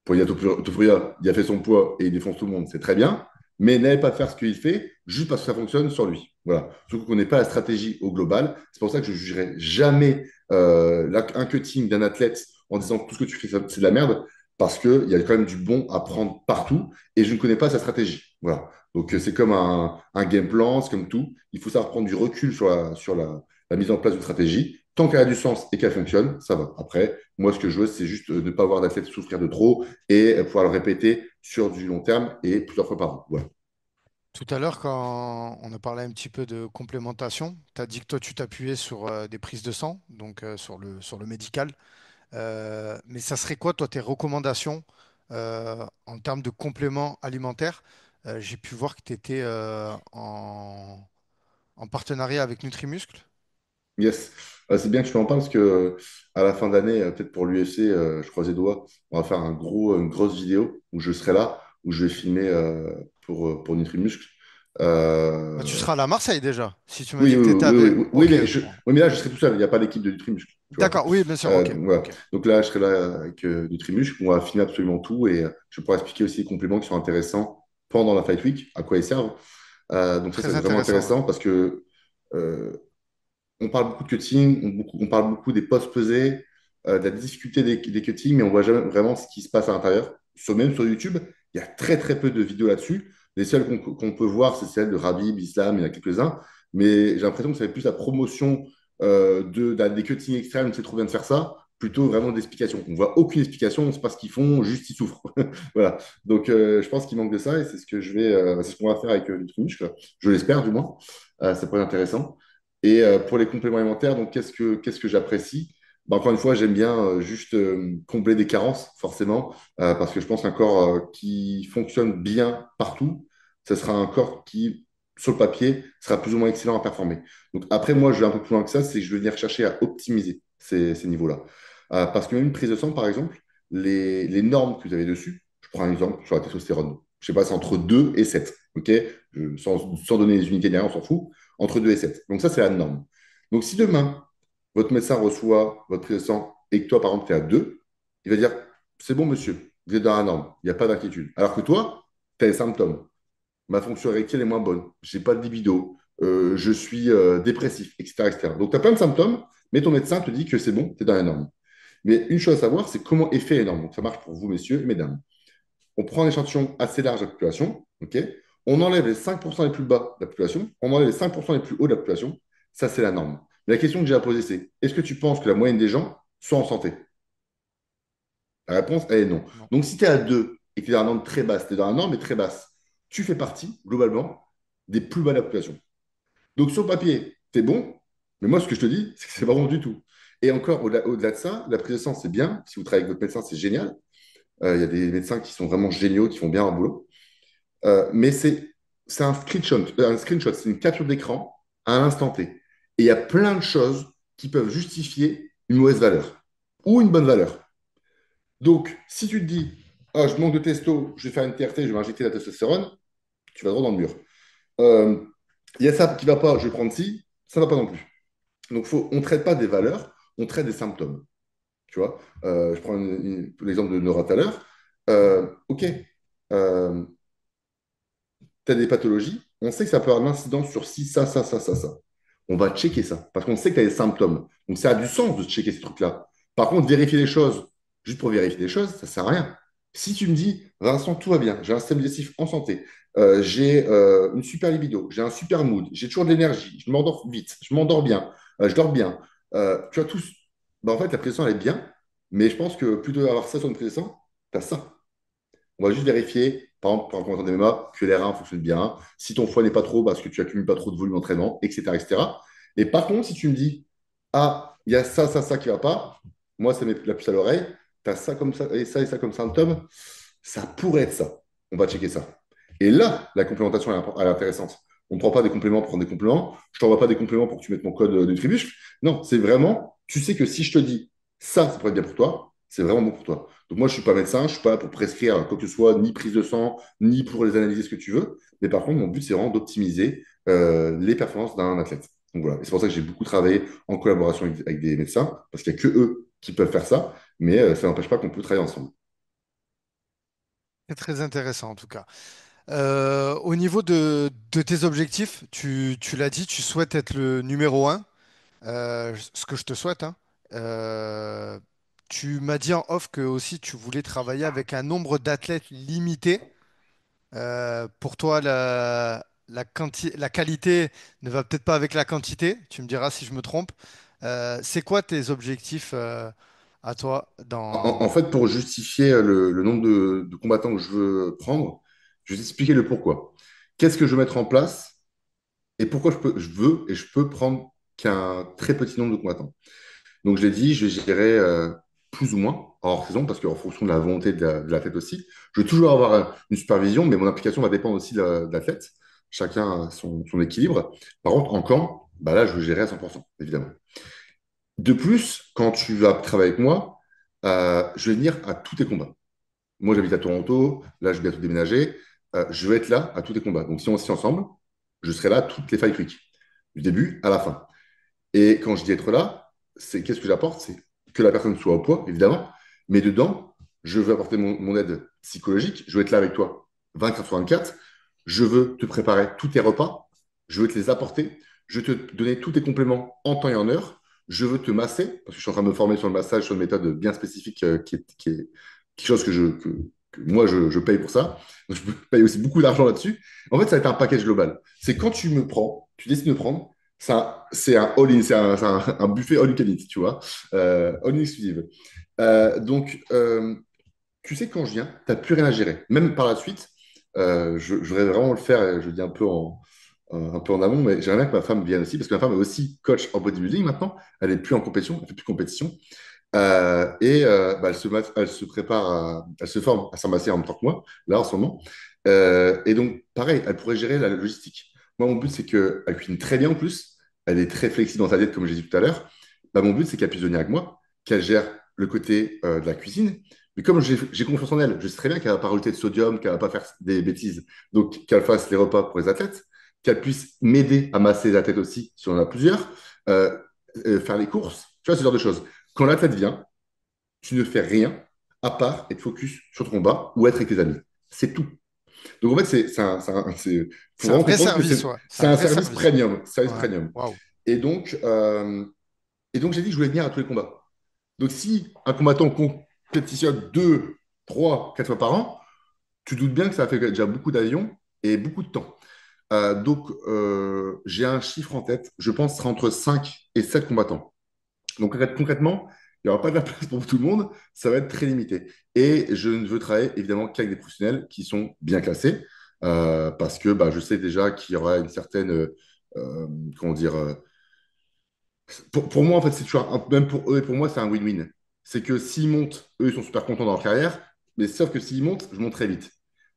Speaker 2: pour Topuria, il a fait son poids et il défonce tout le monde, c'est très bien, mais n'allez pas faire ce qu'il fait juste parce que ça fonctionne sur lui. Voilà. Surtout qu'on n'est pas la stratégie au global. C'est pour ça que je ne jugerai jamais un cutting d'un athlète en disant que tout ce que tu fais, c'est de la merde, parce qu'il y a quand même du bon à prendre partout et je ne connais pas sa stratégie. Voilà. Donc, c'est comme un game plan, c'est comme tout. Il faut savoir prendre du recul sur la mise en place d'une stratégie. Tant qu'elle a du sens et qu'elle fonctionne, ça va. Après, moi, ce que je veux, c'est juste ne pas voir d'athlète souffrir de trop et pouvoir le répéter sur du long terme et plusieurs fois par an. Voilà.
Speaker 1: Tout à l'heure, quand on a parlé un petit peu de complémentation, tu as dit que toi, tu t'appuyais sur des prises de sang, donc sur le médical. Mais ça serait quoi, toi, tes recommandations en termes de compléments alimentaires? J'ai pu voir que tu étais en partenariat avec Nutrimuscle.
Speaker 2: Yes. C'est bien que tu en parles parce que à la fin d'année, peut-être pour l'UFC, je croise les doigts, on va faire une grosse vidéo où je serai là, où je vais filmer pour Nutrimuscle.
Speaker 1: Bah, tu
Speaker 2: Euh,
Speaker 1: seras là à Marseille déjà, si tu m'as
Speaker 2: Oui,
Speaker 1: dit que
Speaker 2: oui,
Speaker 1: tu étais
Speaker 2: oui, oui,
Speaker 1: avec.
Speaker 2: oui, oui,
Speaker 1: Ok, bon.
Speaker 2: oui, mais là, je serai tout seul. Il n'y a pas d'équipe de Nutrimuscle, tu vois.
Speaker 1: D'accord, oui, bien sûr, ok,
Speaker 2: Voilà.
Speaker 1: ok.
Speaker 2: Donc là, je serai là avec Nutrimuscle. On va filmer absolument tout et je pourrai expliquer aussi les compléments qui sont intéressants pendant la Fight Week, à quoi ils servent. Donc ça,
Speaker 1: Très
Speaker 2: c'est vraiment
Speaker 1: intéressant, ouais.
Speaker 2: intéressant parce que euh, on parle beaucoup de cutting, on parle beaucoup des postes pesés, de la difficulté des cuttings, mais on voit jamais vraiment ce qui se passe à l'intérieur. Même sur YouTube, il y a très très peu de vidéos là-dessus. Les seules qu'on peut voir, c'est celles de Rabib, Islam, il y en a quelques-uns, mais j'ai l'impression que ça fait plus la promotion des cuttings extrêmes, c'est trop bien de faire ça, plutôt vraiment d'explications. On voit aucune explication, on ne sait pas ce qu'ils font, juste ils souffrent. Voilà. Donc je pense qu'il manque de ça et c'est ce qu'on va faire avec Nutrimush, je l'espère du moins. Ça pourrait être intéressant. Et pour les compléments alimentaires, donc qu'est-ce que j'apprécie? Ben, encore une fois, j'aime bien juste combler des carences, forcément, parce que je pense qu'un corps qui fonctionne bien partout, ce sera un corps qui, sur le papier, sera plus ou moins excellent à performer. Donc après, moi, je vais un peu plus loin que ça, c'est que je vais venir chercher à optimiser ces niveaux-là. Parce que même une prise de sang, par exemple, les normes que vous avez dessus, je prends un exemple sur la testostérone. Je sais pas, c'est entre 2 et 7, ok? Sans donner les unités derrière, on s'en fout entre 2 et 7. Donc ça, c'est la norme. Donc si demain, votre médecin reçoit votre prise de sang et que toi, par exemple, tu es à 2, il va dire, c'est bon, monsieur, vous êtes dans la norme, il n'y a pas d'inquiétude. Alors que toi, tu as des symptômes. Ma fonction érectile est moins bonne, je n'ai pas de libido, je suis dépressif, etc., etc. Donc tu as plein de symptômes, mais ton médecin te dit que c'est bon, tu es dans la norme. Mais une chose à savoir, c'est comment est fait les normes. Donc ça marche pour vous, messieurs et mesdames. On prend un échantillon assez large de la population, ok? On enlève les 5% les plus bas de la population, on enlève les 5% les plus hauts de la population, ça c'est la norme. Mais la question que j'ai à poser, c'est est-ce que tu penses que la moyenne des gens sont en santé? La réponse, elle est non.
Speaker 1: Non.
Speaker 2: Donc si tu es à 2 et que tu es dans la norme très basse, tu es dans la norme mais très basse, tu fais partie, globalement, des plus bas de la population. Donc sur le papier, tu es bon, mais moi ce que je te dis, c'est que c'est pas bon du tout. Et encore, au-delà de ça, la prise de sang, c'est bien. Si vous travaillez avec votre médecin, c'est génial. Il y a des médecins qui sont vraiment géniaux, qui font bien leur boulot. Mais c'est un screenshot, c'est une capture d'écran à l'instant T. Et il y a plein de choses qui peuvent justifier une mauvaise valeur ou une bonne valeur. Donc, si tu te dis, ah, je manque de testo, je vais faire une TRT, je vais injecter la testostérone, tu vas droit dans le mur. Euh, Il y a ça qui ne va pas, je vais prendre ci, ça ne va pas non plus. Donc, on ne traite pas des valeurs, on traite des symptômes. Tu vois. Je prends l'exemple de Nora tout à l'heure. Ok, euh, tu as des pathologies, on sait que ça peut avoir une incidence sur ci, ça, ça, ça, ça, ça. On va checker ça, parce qu'on sait que tu as des symptômes. Donc ça a du sens de checker ces trucs-là. Par contre, vérifier les choses, juste pour vérifier les choses, ça ne sert à rien. Si tu me dis, Vincent, tout va bien, j'ai un système digestif en santé, j'ai une super libido, j'ai un super mood, j'ai toujours de l'énergie, je m'endors vite, je m'endors bien, je dors bien, tu as tous. Ben, en fait, la pression, elle est bien, mais je pense que plutôt d'avoir ça sur une pression, tu as ça. On va juste vérifier, par exemple, pour un commentaire MMA, que les reins fonctionnent bien, si ton foie n'est pas trop, parce que tu accumules pas trop de volume d'entraînement, etc., etc. Et par contre, si tu me dis, ah, il y a ça, ça, ça qui va pas, moi, ça met la puce à l'oreille, tu as ça comme ça et ça comme symptôme, ça pourrait être ça. On va checker ça. Et là, la complémentation elle est intéressante. On ne prend pas des compléments pour prendre des compléments. Je t'envoie pas des compléments pour que tu mettes mon code de Tribuche. Non, c'est vraiment, tu sais que si je te dis ça pourrait être bien pour toi, c'est vraiment bon pour toi. Donc moi, je ne suis pas médecin, je ne suis pas là pour prescrire quoi que ce soit, ni prise de sang, ni pour les analyser ce que tu veux. Mais par contre, mon but, c'est vraiment d'optimiser les performances d'un athlète. Donc voilà. Et c'est pour ça que j'ai beaucoup travaillé en collaboration avec des médecins, parce qu'il n'y a que eux qui peuvent faire ça, mais ça n'empêche pas qu'on peut travailler ensemble.
Speaker 1: C'est très intéressant en tout cas. Au niveau de tes objectifs, tu l'as dit, tu souhaites être le numéro un, ce que je te souhaite, hein. Euh, Tu m'as dit en off que aussi tu voulais travailler avec un nombre d'athlètes limité. Pour toi, la qualité ne va peut-être pas avec la quantité. Tu me diras si je me trompe. C'est quoi tes objectifs à toi
Speaker 2: En
Speaker 1: dans...
Speaker 2: fait, pour justifier le nombre de combattants que je veux prendre, je vais t'expliquer le pourquoi. Qu'est-ce que je veux mettre en place et pourquoi je veux et je peux prendre qu'un très petit nombre de combattants. Donc, je l'ai dit, je vais gérer plus ou moins hors saison parce qu'en fonction de la volonté de l'athlète aussi, je veux toujours avoir une supervision, mais mon implication va dépendre aussi de l'athlète. Chacun a son équilibre. Par contre, en camp, bah là, je veux gérer à 100%, évidemment. De plus, quand tu vas travailler avec moi, je vais venir à tous tes combats. Moi, j'habite à Toronto. Là, je vais bientôt déménager. Je vais être là à tous tes combats. Donc, si on se tient ensemble, je serai là à toutes les Fight Week, du début à la fin. Et quand je dis être là, c'est qu'est-ce que j'apporte? C'est que la personne soit au poids, évidemment. Mais dedans, je veux apporter mon aide psychologique. Je veux être là avec toi 24 sur 24. Je veux te préparer tous tes repas. Je veux te les apporter. Je veux te donner tous tes compléments en temps et en heure. Je veux te masser, parce que je suis en train de me former sur le massage, sur une méthode bien spécifique qui est quelque chose que moi, je paye pour ça. Donc, je paye aussi beaucoup d'argent là-dessus. En fait, ça va être un package global. C'est quand tu me prends, tu décides de me prendre, c'est un all-in, c'est un buffet all you can eat, tu vois, all-in exclusive. Donc, tu sais, quand je viens, tu n'as plus rien à gérer. Même par la suite, je voudrais vraiment le faire, et je le dis un peu en amont, mais j'aimerais bien que ma femme vienne aussi, parce que ma femme est aussi coach en bodybuilding maintenant. Elle n'est plus en compétition, elle fait plus de compétition. Bah, elle se prépare, elle se forme à s'amasser en même temps que moi, là en ce moment. Et donc, pareil, elle pourrait gérer la logistique. Moi, mon but, c'est qu'elle cuisine très bien en plus. Elle est très flexible dans sa diète, comme j'ai dit tout à l'heure. Bah, mon but, c'est qu'elle puisse venir avec moi, qu'elle gère le côté de la cuisine. Mais comme j'ai confiance en elle, je sais très bien qu'elle ne va pas rajouter de sodium, qu'elle ne va pas faire des bêtises. Donc, qu'elle fasse les repas pour les athlètes, qu'elle puisse m'aider à masser les athlètes aussi, si on en a plusieurs, euh, faire les courses, tu vois, ce genre de choses. Quand l'athlète vient, tu ne fais rien à part être focus sur ton combat ou être avec tes amis. C'est tout. Donc en fait, faut
Speaker 1: C'est un
Speaker 2: vraiment
Speaker 1: vrai
Speaker 2: comprendre que
Speaker 1: service, ouais. C'est
Speaker 2: c'est
Speaker 1: un
Speaker 2: un
Speaker 1: vrai
Speaker 2: service
Speaker 1: service.
Speaker 2: premium. Service
Speaker 1: Ouais.
Speaker 2: premium.
Speaker 1: Waouh.
Speaker 2: Et donc, euh, et donc j'ai dit que je voulais venir à tous les combats. Donc si un combattant compétitionne 2, 3, 4 fois par an, tu doutes bien que ça fait déjà beaucoup d'avions et beaucoup de temps. J'ai un chiffre en tête. Je pense que ce sera entre 5 et 7 combattants. Donc concrètement, il n'y aura pas de la place pour tout le monde, ça va être très limité. Et je ne veux travailler évidemment qu'avec des professionnels qui sont bien classés, parce que bah, je sais déjà qu'il y aura une certaine, comment dire, pour moi en fait c'est toujours, même pour eux et pour moi c'est un win-win. C'est que s'ils montent, eux ils sont super contents dans leur carrière, mais sauf que s'ils montent, je monte très vite.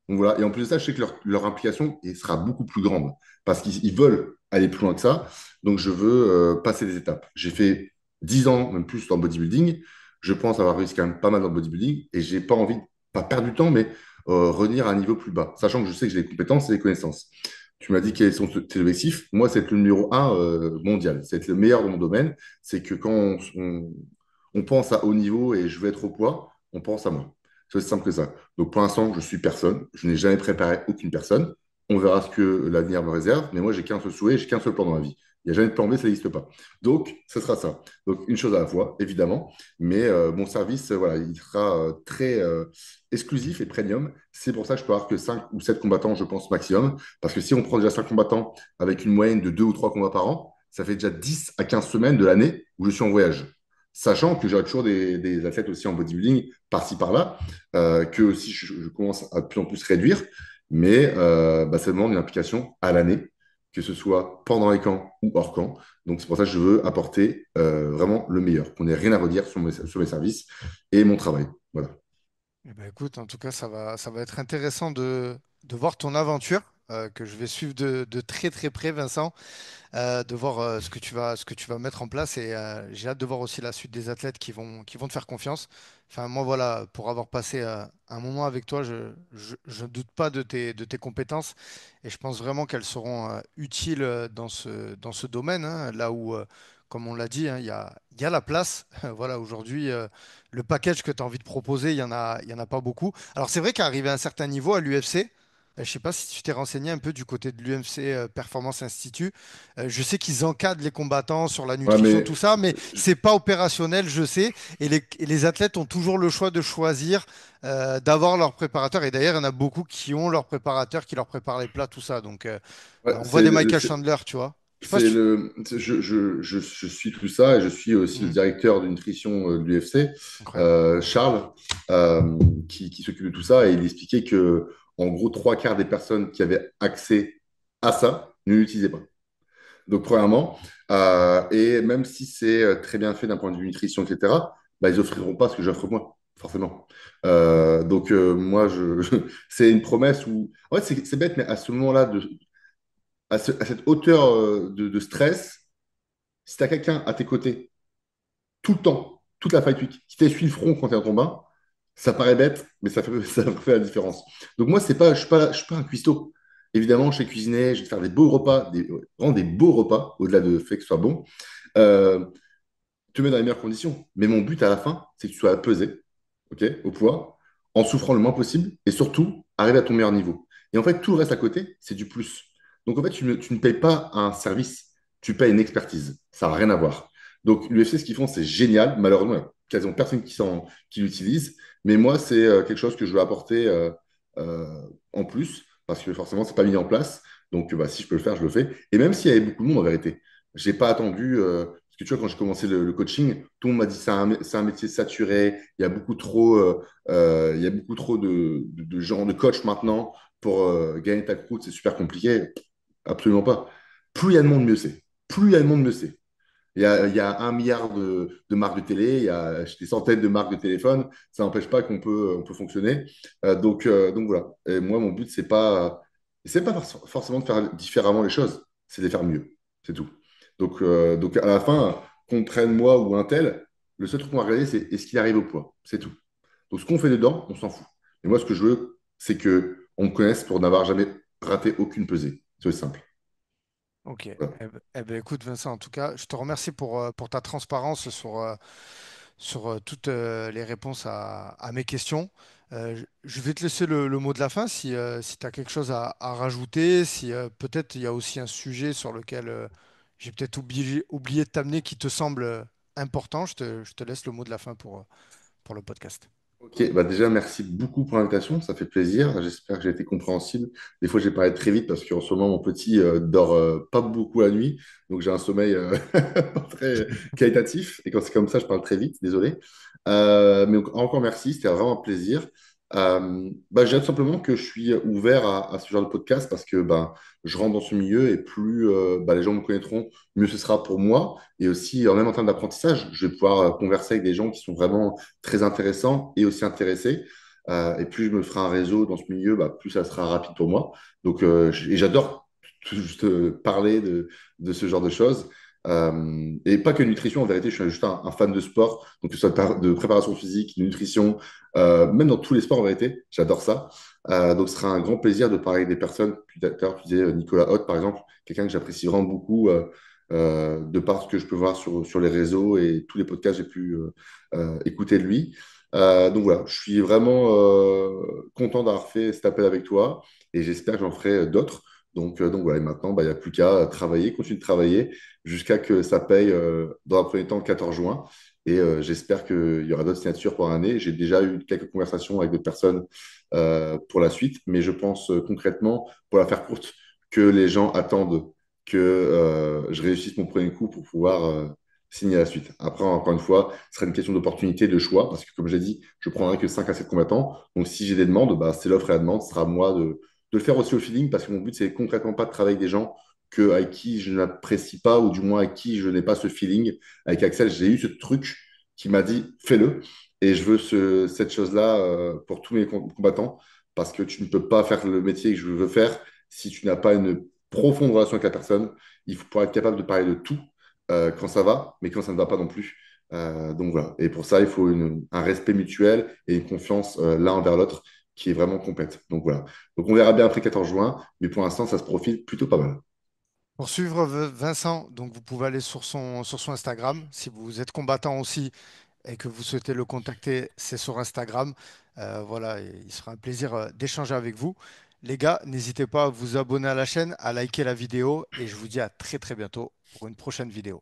Speaker 2: Donc voilà, et en plus de ça, je sais que leur implication sera beaucoup plus grande, parce qu'ils veulent aller plus loin que ça. Donc je veux passer des étapes. J'ai fait 10 ans, même plus, dans le bodybuilding. Je pense avoir réussi quand même pas mal dans le bodybuilding, et j'ai pas envie de pas perdre du temps, mais revenir à un niveau plus bas, sachant que je sais que j'ai les compétences et les connaissances. Tu m'as dit quels sont tes objectifs. Moi, c'est être le numéro un mondial. C'est être le meilleur dans mon domaine. C'est que quand on pense à haut niveau et je veux être au poids, on pense à moi. C'est aussi simple que ça. Donc pour l'instant, je suis personne. Je n'ai jamais préparé aucune personne. On verra ce que l'avenir me réserve. Mais moi, j'ai qu'un seul souhait, j'ai qu'un seul plan dans la vie. Il n'y a jamais de plan B, ça n'existe pas. Donc, ce sera ça. Donc, une chose à la fois, évidemment. Mais mon service, voilà, il sera très exclusif et premium. C'est pour ça que je peux avoir que 5 ou 7 combattants, je pense, maximum. Parce que si on prend déjà 5 combattants avec une moyenne de 2 ou 3 combats par an, ça fait déjà 10 à 15 semaines de l'année où je suis en voyage. Sachant que j'aurai toujours des athlètes aussi en bodybuilding par-ci par-là, que aussi je commence à de plus en plus réduire, mais bah, ça demande une implication à l'année, que ce soit pendant les camps ou hors camp. Donc c'est pour ça que je veux apporter vraiment le meilleur, qu'on n'ait rien à redire sur mes services et mon travail. Voilà.
Speaker 1: Eh ben, écoute, en tout cas, ça va être intéressant de voir ton aventure, que je vais suivre de très très près, Vincent, de voir ce que tu vas mettre en place et j'ai hâte de voir aussi la suite des athlètes qui vont te faire confiance. Enfin, moi, voilà, pour avoir passé un moment avec toi, je ne doute pas de tes compétences et je pense vraiment qu'elles seront utiles dans ce domaine, hein, là où, comme on l'a dit, hein, il y a la place. Voilà, aujourd'hui, le package que tu as envie de proposer, il y en a pas beaucoup. Alors, c'est vrai qu'arrivé à un certain niveau à l'UFC, je ne sais pas si tu t'es renseigné un peu du côté de l'UFC Performance Institute. Je sais qu'ils encadrent les combattants sur la
Speaker 2: Ouais,
Speaker 1: nutrition,
Speaker 2: mais
Speaker 1: tout ça, mais c'est pas opérationnel, je sais. Et les athlètes ont toujours le choix de choisir d'avoir leur préparateur. Et d'ailleurs, il y en a beaucoup qui ont leur préparateur, qui leur prépare les plats, tout ça. Donc,
Speaker 2: ouais,
Speaker 1: on voit des Michael Chandler, tu vois. Je sais pas si tu...
Speaker 2: je suis tout ça et je suis aussi le
Speaker 1: Hmm,
Speaker 2: directeur de nutrition de l'UFC,
Speaker 1: incroyable.
Speaker 2: Charles, euh, qui s'occupe de tout ça. Et il expliquait que, en gros, trois quarts des personnes qui avaient accès à ça ne l'utilisaient pas. Donc, premièrement, et même si c'est très bien fait d'un point de vue nutrition, etc., bah, ils offriront pas ce que j'offre moi, forcément. Moi, c'est une promesse où, en fait, c'est bête, mais à ce moment-là, à cette hauteur de stress, si tu as quelqu'un à tes côtés tout le temps, toute la fight week, qui t'essuie le front quand tu es en combat, ça paraît bête, mais ça fait la différence. Donc moi, je suis pas un cuistot. Évidemment, je sais cuisiner, je vais te faire des beaux repas, vraiment des beaux repas, au-delà de fait que ce soit bon. Euh, Te mets dans les meilleures conditions. Mais mon but à la fin, c'est que tu sois pesé, ok, au poids, en souffrant le moins possible, et surtout, arriver à ton meilleur niveau. Et en fait, tout le reste à côté, c'est du plus. Donc en fait, tu ne payes pas un service, tu payes une expertise. Ça n'a rien à voir. Donc l'UFC, ce qu'ils font, c'est génial. Malheureusement, il y a quasiment personne qui l'utilise. Mais moi, c'est quelque chose que je veux apporter euh, en plus, parce que forcément, c'est pas mis en place. Donc bah, si je peux le faire, je le fais. Et même s'il y avait beaucoup de monde, en vérité, j'ai pas attendu. Parce que tu vois, quand j'ai commencé le coaching, tout le monde m'a dit c'est un métier saturé, il y a beaucoup trop de gens, de coachs maintenant pour gagner ta croûte, c'est super compliqué. Absolument pas. Plus il y a de monde, mieux c'est. Plus il y a de monde, mieux c'est. Il y a 1 milliard de marques de télé, il y a des centaines de marques de téléphone, ça n'empêche pas on peut fonctionner. Donc voilà. Et moi, mon but, c'est pas forcément de faire différemment les choses, c'est de les faire mieux. C'est tout. Donc à la fin, qu'on prenne moi ou un tel, le seul truc qu'on va regarder, c'est est-ce qu'il arrive au poids. C'est tout. Donc ce qu'on fait dedans, on s'en fout. Et moi, ce que je veux, c'est que on me connaisse pour n'avoir jamais raté aucune pesée. C'est aussi simple.
Speaker 1: Ok.
Speaker 2: Voilà.
Speaker 1: Eh ben, écoute, Vincent, en tout cas, je te remercie pour ta transparence sur toutes les réponses à mes questions. Je vais te laisser le mot de la fin si tu as quelque chose à rajouter, si peut-être il y a aussi un sujet sur lequel j'ai peut-être oublié de t'amener qui te semble important. Je te laisse le mot de la fin pour le podcast.
Speaker 2: Ok, bah déjà, merci beaucoup pour l'invitation, ça fait plaisir. J'espère que j'ai été compréhensible. Des fois, j'ai parlé très vite parce qu'en ce moment, mon petit dort pas beaucoup la nuit, donc j'ai un sommeil pas très qualitatif. Et quand c'est comme ça, je parle très vite, désolé. Mais encore merci, c'était vraiment un plaisir. Je dirais tout simplement que je suis ouvert à ce genre de podcast parce que bah, je rentre dans ce milieu et plus les gens me connaîtront, mieux ce sera pour moi. Et aussi, même en termes d'apprentissage, je vais pouvoir converser avec des gens qui sont vraiment très intéressants et aussi intéressés. Et plus je me ferai un réseau dans ce milieu, bah, plus ça sera rapide pour moi. Et j'adore juste parler de ce genre de choses. Et pas que nutrition, en vérité, je suis juste un fan de sport, donc que ce soit de préparation physique, de nutrition, même dans tous les sports, en vérité, j'adore ça. Donc ce sera un grand plaisir de parler avec des personnes. Puis d'ailleurs, tu disais Nicolas Hott, par exemple, quelqu'un que j'apprécie vraiment beaucoup, de par ce que je peux voir sur les réseaux et tous les podcasts que j'ai pu écouter de lui. Donc voilà, je suis vraiment content d'avoir fait cet appel avec toi et j'espère que j'en ferai d'autres. Donc voilà, et maintenant, bah, il n'y a plus qu'à travailler, continuer de travailler jusqu'à que ça paye dans un premier temps le 14 juin. Et j'espère qu'il y aura d'autres signatures pour l'année. J'ai déjà eu quelques conversations avec d'autres personnes pour la suite, mais je pense concrètement, pour la faire courte, que les gens attendent que je réussisse mon premier coup pour pouvoir signer la suite. Après, encore une fois, ce sera une question d'opportunité, de choix, parce que comme j'ai dit, je prendrai que 5 à 7 combattants. Donc si j'ai des demandes, bah, c'est l'offre et la demande. Ce sera à moi de le faire aussi au feeling, parce que mon but, c'est concrètement pas de travailler avec des gens avec qui je n'apprécie pas, ou du moins avec qui je n'ai pas ce feeling. Avec Axel, j'ai eu ce truc qui m'a dit, fais-le. Et je veux cette chose-là pour tous mes combattants, parce que tu ne peux pas faire le métier que je veux faire si tu n'as pas une profonde relation avec la personne. Il faut pour être capable de parler de tout quand ça va, mais quand ça ne va pas non plus. Donc voilà. Et pour ça, il faut un respect mutuel et une confiance l'un envers l'autre qui est vraiment complète. Donc voilà. Donc on verra bien après 14 juin, mais pour l'instant, ça se profile plutôt pas mal.
Speaker 1: Pour suivre Vincent, donc vous pouvez aller sur son Instagram. Si vous êtes combattant aussi et que vous souhaitez le contacter, c'est sur Instagram. Voilà, et il sera un plaisir d'échanger avec vous. Les gars, n'hésitez pas à vous abonner à la chaîne, à liker la vidéo et je vous dis à très très bientôt pour une prochaine vidéo.